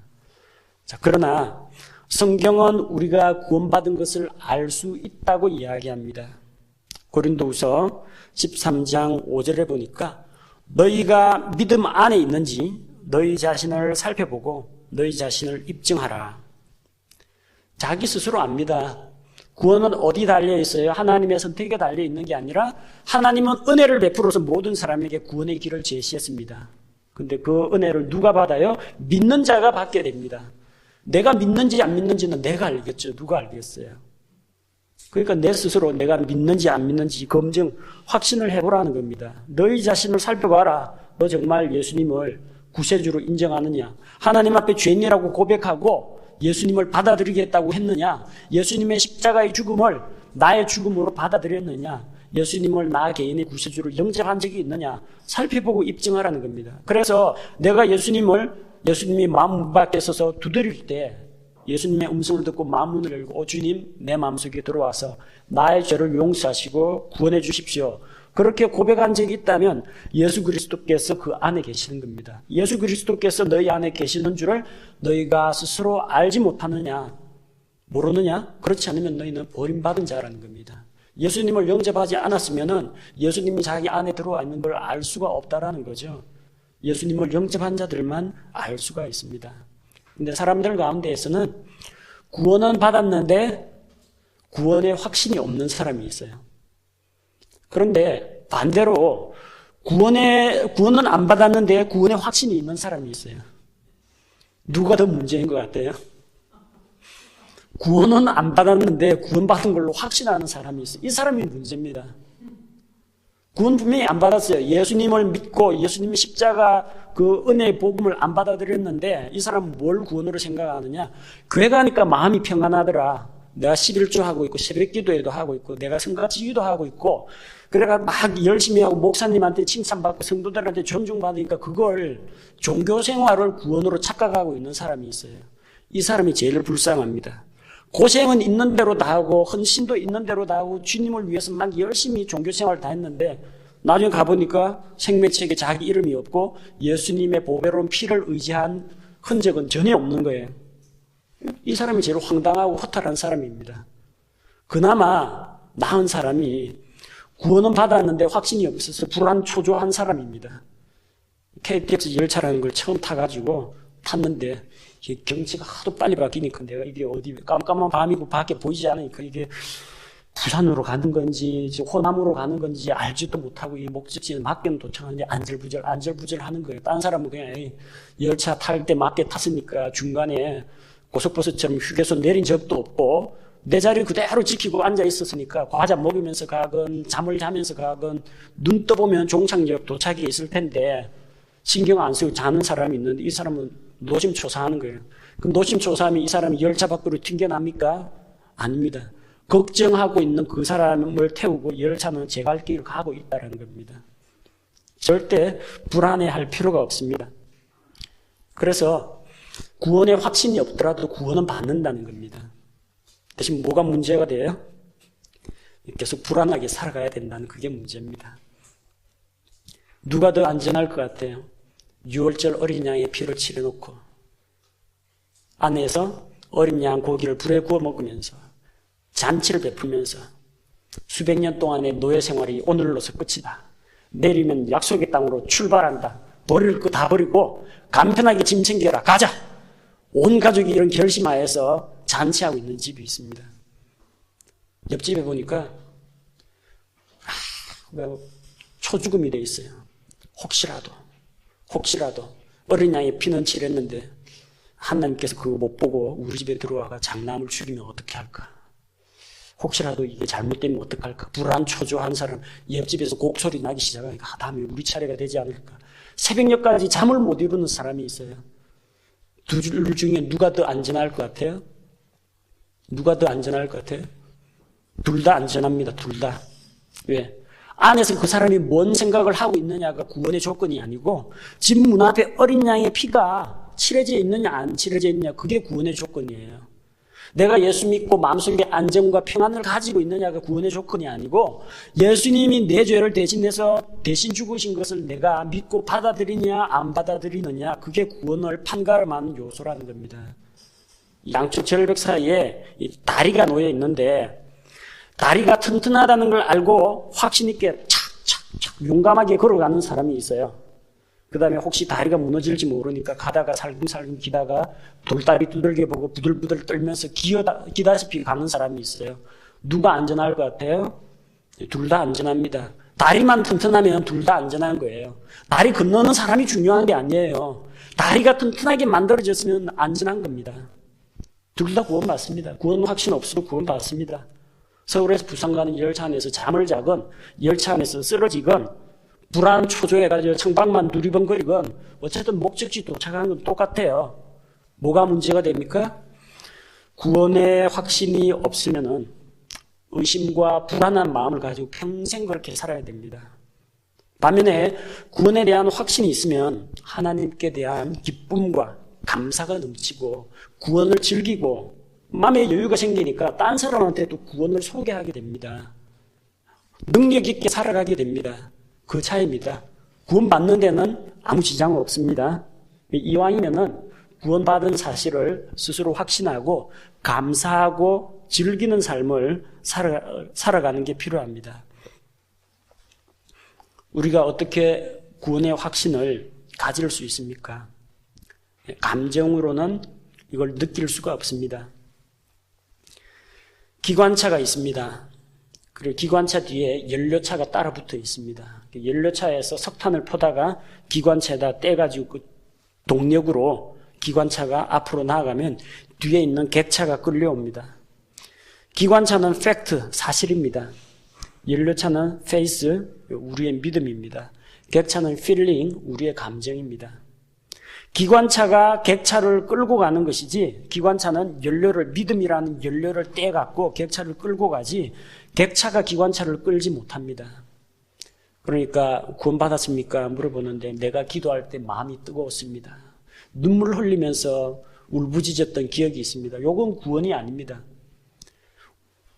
자, 그러나 성경은 우리가 구원받은 것을 알 수 있다고 이야기합니다. 고린도후서 13장 5절에 보니까 너희가 믿음 안에 있는지 너희 자신을 살펴보고 너희 자신을 입증하라. 자기 스스로 압니다. 구원은 어디 달려 있어요? 하나님의 선택에 달려 있는 게 아니라 하나님은 은혜를 베풀어서 모든 사람에게 구원의 길을 제시했습니다. 근데 그 은혜를 누가 받아요? 믿는 자가 받게 됩니다. 내가 믿는지 안 믿는지는 내가 알겠죠. 누가 알겠어요? 그러니까 내 스스로 내가 믿는지 안 믿는지 검증, 확신을 해보라는 겁니다. 너희 자신을 살펴봐라. 너 정말 예수님을 구세주로 인정하느냐? 하나님 앞에 죄인이라고 고백하고 예수님을 받아들이겠다고 했느냐? 예수님의 십자가의 죽음을 나의 죽음으로 받아들였느냐? 예수님을 나 개인의 구세주로 영접한 적이 있느냐? 살펴보고 입증하라는 겁니다. 그래서 내가 예수님이 마음 밖에 서서 두드릴 때 예수님의 음성을 듣고 마음문을 열고 주님 내 마음속에 들어와서 나의 죄를 용서하시고 구원해 주십시오. 그렇게 고백한 적이 있다면 예수 그리스도께서 그 안에 계시는 겁니다. 예수 그리스도께서 너희 안에 계시는 줄을 너희가 스스로 알지 못하느냐? 모르느냐? 그렇지 않으면 너희는 버림받은 자라는 겁니다. 예수님을 영접하지 않았으면 예수님이 자기 안에 들어와 있는 걸 알 수가 없다라는 거죠. 예수님을 영접한 자들만 알 수가 있습니다. 근데 사람들 가운데에서는 구원은 받았는데 구원의 확신이 없는 사람이 있어요. 그런데 반대로 구원은 안 받았는데 구원의 확신이 있는 사람이 있어요. 누가 더 문제인 것 같아요? 구원은 안 받았는데 구원받은 걸로 확신하는 사람이 있어요. 이 사람이 문제입니다. 구원 분명히 안 받았어요. 예수님을 믿고 예수님의 십자가 그 은혜의 복음을 안 받아들였는데 이 사람은 뭘 구원으로 생각하느냐? 교회 가니까 마음이 평안하더라. 내가 11조 하고 있고 새벽 기도회도 하고 있고 내가 성가지기도 하고 있고 그래가 막 열심히 하고 목사님한테 칭찬받고 성도들한테 존중받으니까 그걸 종교생활을 구원으로 착각하고 있는 사람이 있어요. 이 사람이 제일 불쌍합니다. 고생은 있는 대로 다 하고 헌신도 있는 대로 다 하고 주님을 위해서 막 열심히 종교생활을 다 했는데 나중에 가보니까 생명책에 자기 이름이 없고 예수님의 보배로운 피를 의지한 흔적은 전혀 없는 거예요. 이 사람이 제일 황당하고 허탈한 사람입니다. 그나마 나은 사람이 구원은 받았는데 확신이 없어서 불안 초조한 사람입니다. KTX 열차라는 걸 처음 타가지고 탔는데 경치가 하도 빨리 바뀌니까 내가 이게 어디 깜깜한 밤이고 밖에 보이지 않으니까 이게 부산으로 가는 건지 호남으로 가는 건지 알지도 못하고 이 목적지에 맞게는 도착하는데 안절부절 하는 거예요. 딴 사람은 그냥 열차 탈 때 맞게 탔으니까 중간에 고속버스처럼 휴게소 내린 적도 없고 내 자리 그대로 지키고 앉아 있었으니까 과자 먹으면서 가건 잠을 자면서 가건 눈 떠보면 종착역 도착이 있을 텐데 신경 안 쓰고 자는 사람이 있는데 이 사람은 노심초사하는 거예요. 그럼 노심초사하면 이 사람이 열차 밖으로 튕겨납니까? 아닙니다. 걱정하고 있는 그 사람을 태우고 열차는 제 갈 길을 가고 있다는 겁니다. 절대 불안해할 필요가 없습니다. 그래서 구원의 확신이 없더라도 구원은 받는다는 겁니다. 대신 뭐가 문제가 돼요? 계속 불안하게 살아가야 된다는 그게 문제입니다. 누가 더 안전할 것 같아요? 6월절 어린 양의 피를 치러놓고 안에서 어린 양 고기를 불에 구워 먹으면서 잔치를 베풀면서 수백 년 동안의 노예 생활이 오늘로서 끝이다. 내리면 약속의 땅으로 출발한다. 버릴 거 다 버리고 간편하게 짐 챙겨라. 가자. 온 가족이 이런 결심하여서 잔치하고 있는 집이 있습니다. 옆집에 보니까 초죽음이 돼 있어요. 혹시라도 어린 양의 피는 칠했는데 하나님께서 그거 못 보고 우리 집에 들어와가 장남을 죽이면 어떻게 할까? 혹시라도 이게 잘못되면 어떡할까? 불안 초조한 사람 옆집에서 곡소리 나기 시작하니까 다음에 우리 차례가 되지 않을까? 새벽녘까지 잠을 못 이루는 사람이 있어요. 둘 중에 누가 더 안전할 것 같아요? 누가 더 안전할 것 같아요? 둘 다 안전합니다. 둘 다. 왜? 안에서 그 사람이 뭔 생각을 하고 있느냐가 구원의 조건이 아니고 집 문 앞에 어린 양의 피가 칠해져 있느냐 안 칠해져 있느냐 그게 구원의 조건이에요. 내가 예수 믿고 마음속에 안정과 평안을 가지고 있느냐가 구원의 조건이 아니고 예수님이 내 죄를 대신해서 대신 죽으신 것을 내가 믿고 받아들이냐 안 받아들이느냐 그게 구원을 판가름하는 요소라는 겁니다. 양쪽 절벽 사이에 다리가 놓여 있는데 다리가 튼튼하다는 걸 알고 확신 있게 착착착 용감하게 걸어가는 사람이 있어요. 그 다음에 혹시 다리가 무너질지 모르니까 가다가 살금살금 기다가 돌다리 두들겨 보고 부들부들 떨면서 기다시피 가는 사람이 있어요. 누가 안전할 것 같아요? 둘 다 안전합니다. 다리만 튼튼하면 둘 다 안전한 거예요. 다리 건너는 사람이 중요한 게 아니에요. 다리가 튼튼하게 만들어졌으면 안전한 겁니다. 둘 다 구원받습니다. 구원 확신 없어도 구원받습니다. 서울에서 부산 가는 열차 안에서 잠을 자건 열차 안에서 쓰러지건 불안 초조해가지고 창밖만 두리번거리건 어쨌든 목적지 도착하는 건 똑같아요. 뭐가 문제가 됩니까? 구원의 확신이 없으면은 의심과 불안한 마음을 가지고 평생 그렇게 살아야 됩니다. 반면에 구원에 대한 확신이 있으면 하나님께 대한 기쁨과 감사가 넘치고 구원을 즐기고 마음의 여유가 생기니까 딴 사람한테도 구원을 소개하게 됩니다. 능력 있게 살아가게 됩니다. 그 차이입니다. 구원받는 데는 아무 지장 없습니다. 이왕이면은 구원받은 사실을 스스로 확신하고 감사하고 즐기는 삶을 살아가는 게 필요합니다. 우리가 어떻게 구원의 확신을 가질 수 있습니까? 감정으로는 이걸 느낄 수가 없습니다. 기관차가 있습니다. 그리고 기관차 뒤에 연료차가 따라 붙어 있습니다. 연료차에서 석탄을 퍼다가 기관차에다 떼가지고 그 동력으로 기관차가 앞으로 나아가면 뒤에 있는 객차가 끌려옵니다. 기관차는 팩트, 사실입니다. 연료차는 페이스, 우리의 믿음입니다. 객차는 필링, 우리의 감정입니다. 기관차가 객차를 끌고 가는 것이지 기관차는 믿음이라는 연료를 떼갖고 객차를 끌고 가지 객차가 기관차를 끌지 못합니다. 그러니까 구원받았습니까? 물어보는데 내가 기도할 때 마음이 뜨거웠습니다. 눈물 흘리면서 울부짖었던 기억이 있습니다. 이건 구원이 아닙니다.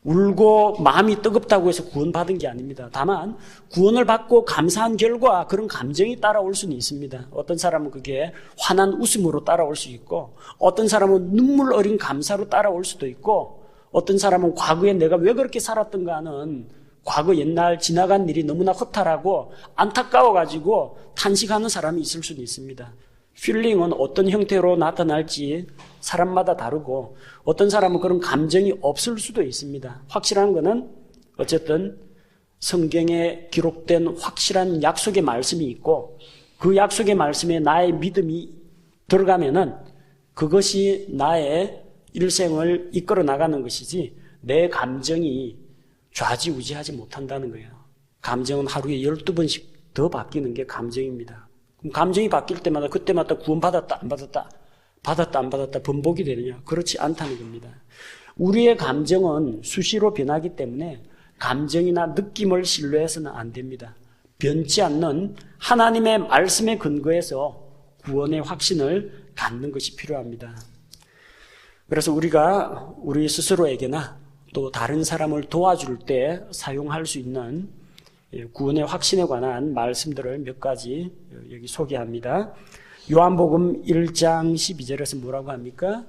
울고 마음이 뜨겁다고 해서 구원받은 게 아닙니다. 다만 구원을 받고 감사한 결과 그런 감정이 따라올 수는 있습니다. 어떤 사람은 그게 환한 웃음으로 따라올 수 있고 어떤 사람은 눈물 어린 감사로 따라올 수도 있고 어떤 사람은 과거에 내가 왜 그렇게 살았던가 하는 과거 옛날 지나간 일이 너무나 허탈하고 안타까워가지고 탄식하는 사람이 있을 수는 있습니다. 필링은 어떤 형태로 나타날지 사람마다 다르고 어떤 사람은 그런 감정이 없을 수도 있습니다. 확실한 것은 어쨌든 성경에 기록된 확실한 약속의 말씀이 있고 그 약속의 말씀에 나의 믿음이 들어가면은 그것이 나의 일생을 이끌어 나가는 것이지 내 감정이 좌지우지하지 못한다는 거예요. 감정은 하루에 12번씩 더 바뀌는 게 감정입니다. 그럼 감정이 바뀔 때마다 그때마다 구원받았다 안 받았다 받았다 안 받았다 번복이 되느냐? 그렇지 않다는 겁니다. 우리의 감정은 수시로 변하기 때문에 감정이나 느낌을 신뢰해서는 안 됩니다. 변치 않는 하나님의 말씀에 근거해서 구원의 확신을 갖는 것이 필요합니다. 그래서 우리가 우리 스스로에게나 또 다른 사람을 도와줄 때 사용할 수 있는 구원의 확신에 관한 말씀들을 몇 가지 여기 소개합니다. 요한복음 1장 12절에서 뭐라고 합니까?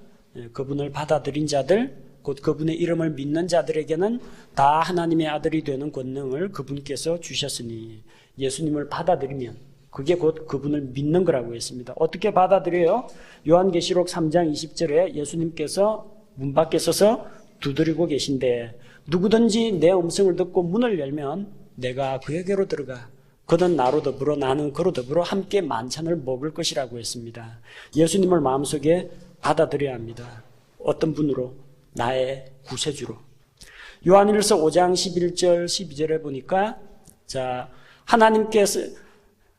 그분을 받아들인 자들, 곧 그분의 이름을 믿는 자들에게는 다 하나님의 아들이 되는 권능을 그분께서 주셨으니, 예수님을 받아들이면 그게 곧 그분을 믿는 거라고 했습니다. 어떻게 받아들여요? 요한계시록 3장 20절에 예수님께서 문 밖에 서서 두드리고 계신데 누구든지 내 음성을 듣고 문을 열면 내가 그에게로 들어가 그는 나로 더불어 나는 그로 더불어 함께 만찬을 먹을 것이라고 했습니다. 예수님을 마음속에 받아들여야 합니다. 어떤 분으로? 나의 구세주로. 요한일서 5장 11절 12절에 보니까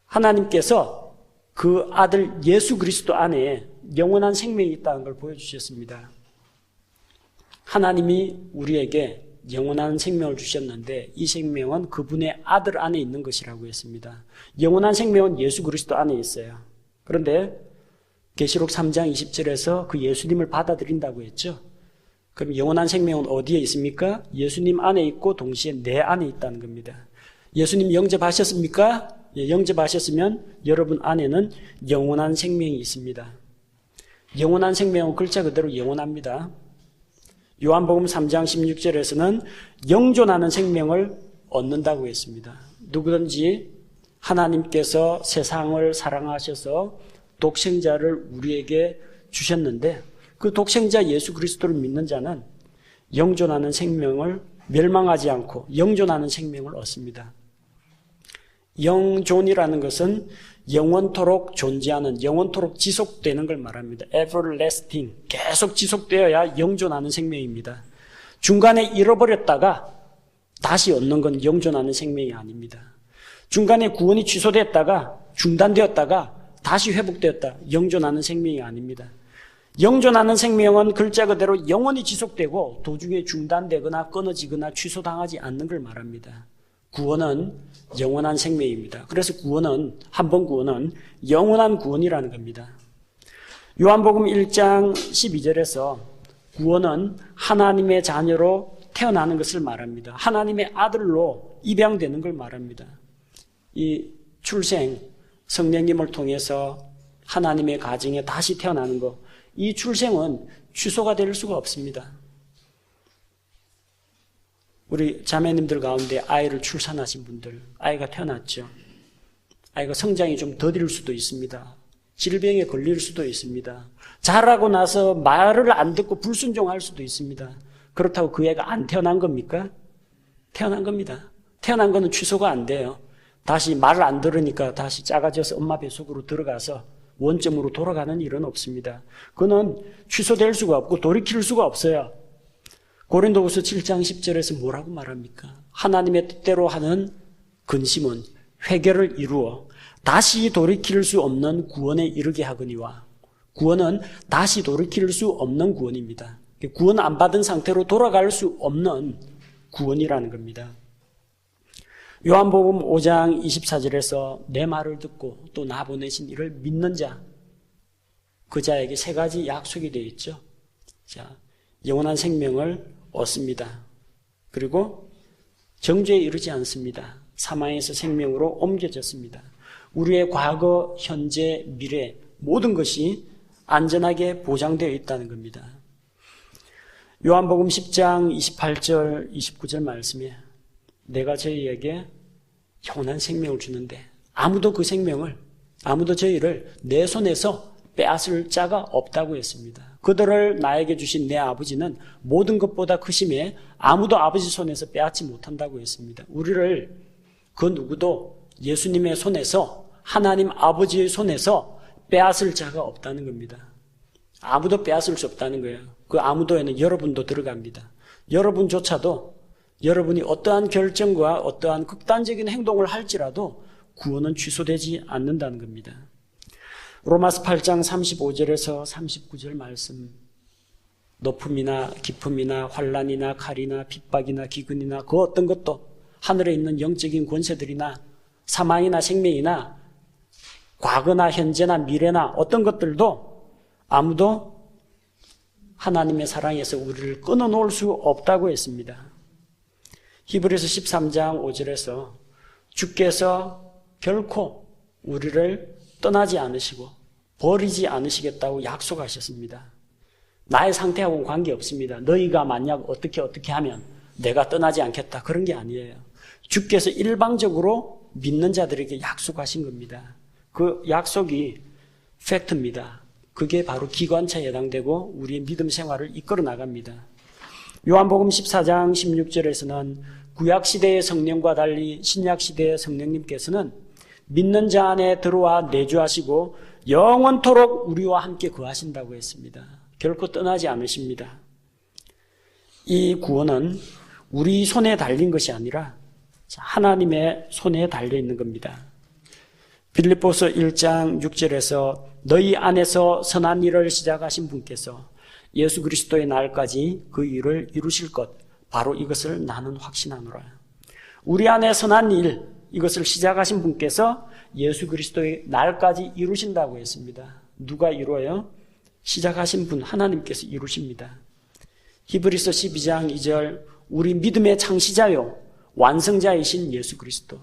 하나님께서 그 아들 예수 그리스도 안에 영원한 생명이 있다는 걸 보여주셨습니다. 하나님이 우리에게 영원한 생명을 주셨는데 이 생명은 그분의 아들 안에 있는 것이라고 했습니다. 영원한 생명은 예수 그리스도 안에 있어요. 그런데 계시록 3장 20절에서 그 예수님을 받아들인다고 했죠. 그럼 영원한 생명은 어디에 있습니까? 예수님 안에 있고 동시에 내 안에 있다는 겁니다. 예수님 영접하셨습니까? 예, 영접하셨으면 여러분 안에는 영원한 생명이 있습니다. 영원한 생명은 글자 그대로 영원합니다. 요한복음 3장 16절에서는 영존하는 생명을 얻는다고 했습니다. 누구든지 하나님께서 세상을 사랑하셔서 독생자를 우리에게 주셨는데 그 독생자 예수 그리스도를 믿는 자는 영존하는 생명을 멸망하지 않고 영존하는 생명을 얻습니다. 영존이라는 것은 영원토록 존재하는, 영원토록 지속되는 걸 말합니다. everlasting, 계속 지속되어야 영존하는 생명입니다. 중간에 잃어버렸다가 다시 얻는 건 영존하는 생명이 아닙니다. 중간에 구원이 취소됐다가 중단되었다가 다시 회복되었다, 영존하는 생명이 아닙니다. 영존하는 생명은 글자 그대로 영원히 지속되고 도중에 중단되거나 끊어지거나 취소당하지 않는 걸 말합니다. 구원은 영원한 생명입니다. 그래서 한번 구원은 영원한 구원이라는 겁니다. 요한복음 1장 12절에서 구원은 하나님의 자녀로 태어나는 것을 말합니다. 하나님의 아들로 입양되는 걸 말합니다. 이 출생, 성령님을 통해서 하나님의 가정에 다시 태어나는 것, 이 출생은 취소가 될 수가 없습니다. 우리 자매님들 가운데 아이를 출산하신 분들, 아이가 태어났죠. 아이가 성장이 좀 더딜 수도 있습니다. 질병에 걸릴 수도 있습니다. 자라고 나서 말을 안 듣고 불순종할 수도 있습니다. 그렇다고 그 애가 안 태어난 겁니까? 태어난 겁니다. 태어난 거는 취소가 안 돼요. 다시 말을 안 들으니까 다시 작아져서 엄마 뱃속으로 들어가서 원점으로 돌아가는 일은 없습니다. 그는 취소될 수가 없고 돌이킬 수가 없어요. 고린도후서 7장 10절에서 뭐라고 말합니까? 하나님의 뜻대로 하는 근심은 회개를 이루어 다시 돌이킬 수 없는 구원에 이르게 하거니와, 구원은 다시 돌이킬 수 없는 구원입니다. 구원 안 받은 상태로 돌아갈 수 없는 구원이라는 겁니다. 요한복음 5장 24절에서 내 말을 듣고 또 나 보내신 이를 믿는 자, 그 자에게 세 가지 약속이 되어 있죠. 자, 영원한 생명을 얻습니다. 그리고 정죄에 이르지 않습니다. 사망에서 생명으로 옮겨졌습니다. 우리의 과거, 현재, 미래 모든 것이 안전하게 보장되어 있다는 겁니다. 요한복음 10장 28절 29절 말씀에 내가 저희에게 영원한 생명을 주는데 아무도 저희를 내 손에서 빼앗을 자가 없다고 했습니다. 그들을 나에게 주신 내 아버지는 모든 것보다 크심에 아무도 아버지 손에서 빼앗지 못한다고 했습니다. 우리를 그 누구도 예수님의 손에서, 하나님 아버지의 손에서 빼앗을 자가 없다는 겁니다. 아무도 빼앗을 수 없다는 거예요. 그 아무도에는 여러분도 들어갑니다. 여러분조차도 여러분이 어떠한 결정과 어떠한 극단적인 행동을 할지라도 구원은 취소되지 않는다는 겁니다. 로마서 8장 35절에서 39절 말씀, 높음이나 깊음이나 환난이나 칼이나 핍박이나 기근이나 그 어떤 것도, 하늘에 있는 영적인 권세들이나 사망이나 생명이나 과거나 현재나 미래나 어떤 것들도 아무도 하나님의 사랑에서 우리를 끊어놓을 수 없다고 했습니다. 히브리서 13장 5절에서 주께서 결코 우리를 떠나지 않으시고 버리지 않으시겠다고 약속하셨습니다. 나의 상태하고는 관계없습니다. 너희가 만약 어떻게 하면 내가 떠나지 않겠다, 그런 게 아니에요. 주께서 일방적으로 믿는 자들에게 약속하신 겁니다. 그 약속이 팩트입니다. 그게 바로 기관차에 해당되고 우리의 믿음 생활을 이끌어 나갑니다. 요한복음 14장 16절에서는 구약시대의 성령과 달리 신약시대의 성령님께서는 믿는 자 안에 들어와 내주하시고 영원토록 우리와 함께 거하신다고 했습니다. 결코 떠나지 않으십니다. 이 구원은 우리 손에 달린 것이 아니라 하나님의 손에 달려있는 겁니다. 빌립보서 1장 6절에서 너희 안에서 선한 일을 시작하신 분께서 예수 그리스도의 날까지 그 일을 이루실 것, 바로 이것을 나는 확신하노라. 우리 안에 선한 일, 이것을 시작하신 분께서 예수 그리스도의 날까지 이루신다고 했습니다. 누가 이루어요? 시작하신 분, 하나님께서 이루십니다. 히브리서 12장 2절, 우리 믿음의 창시자요 완성자이신 예수 그리스도.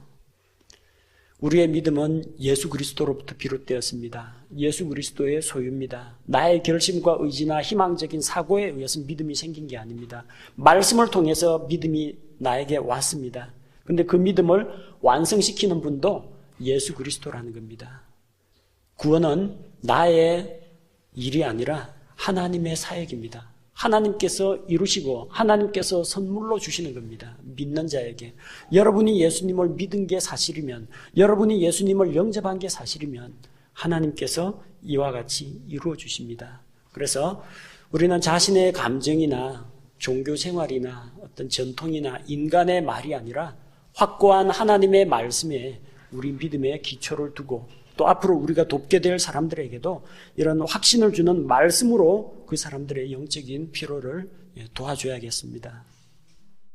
우리의 믿음은 예수 그리스도로부터 비롯되었습니다. 예수 그리스도의 소유입니다. 나의 결심과 의지나 희망적인 사고에 의해서 믿음이 생긴 게 아닙니다. 말씀을 통해서 믿음이 나에게 왔습니다. 그런데 그 믿음을 완성시키는 분도 예수 그리스도라는 겁니다. 구원은 나의 일이 아니라 하나님의 사역입니다. 하나님께서 이루시고 하나님께서 선물로 주시는 겁니다. 믿는 자에게. 여러분이 예수님을 믿은 게 사실이면, 여러분이 예수님을 영접한 게 사실이면 하나님께서 이와 같이 이루어 주십니다. 그래서 우리는 자신의 감정이나 종교 생활이나 어떤 전통이나 인간의 말이 아니라 확고한 하나님의 말씀에 우리 믿음의 기초를 두고 또 앞으로 우리가 돕게 될 사람들에게도 이런 확신을 주는 말씀으로 그 사람들의 영적인 피로를 도와줘야겠습니다.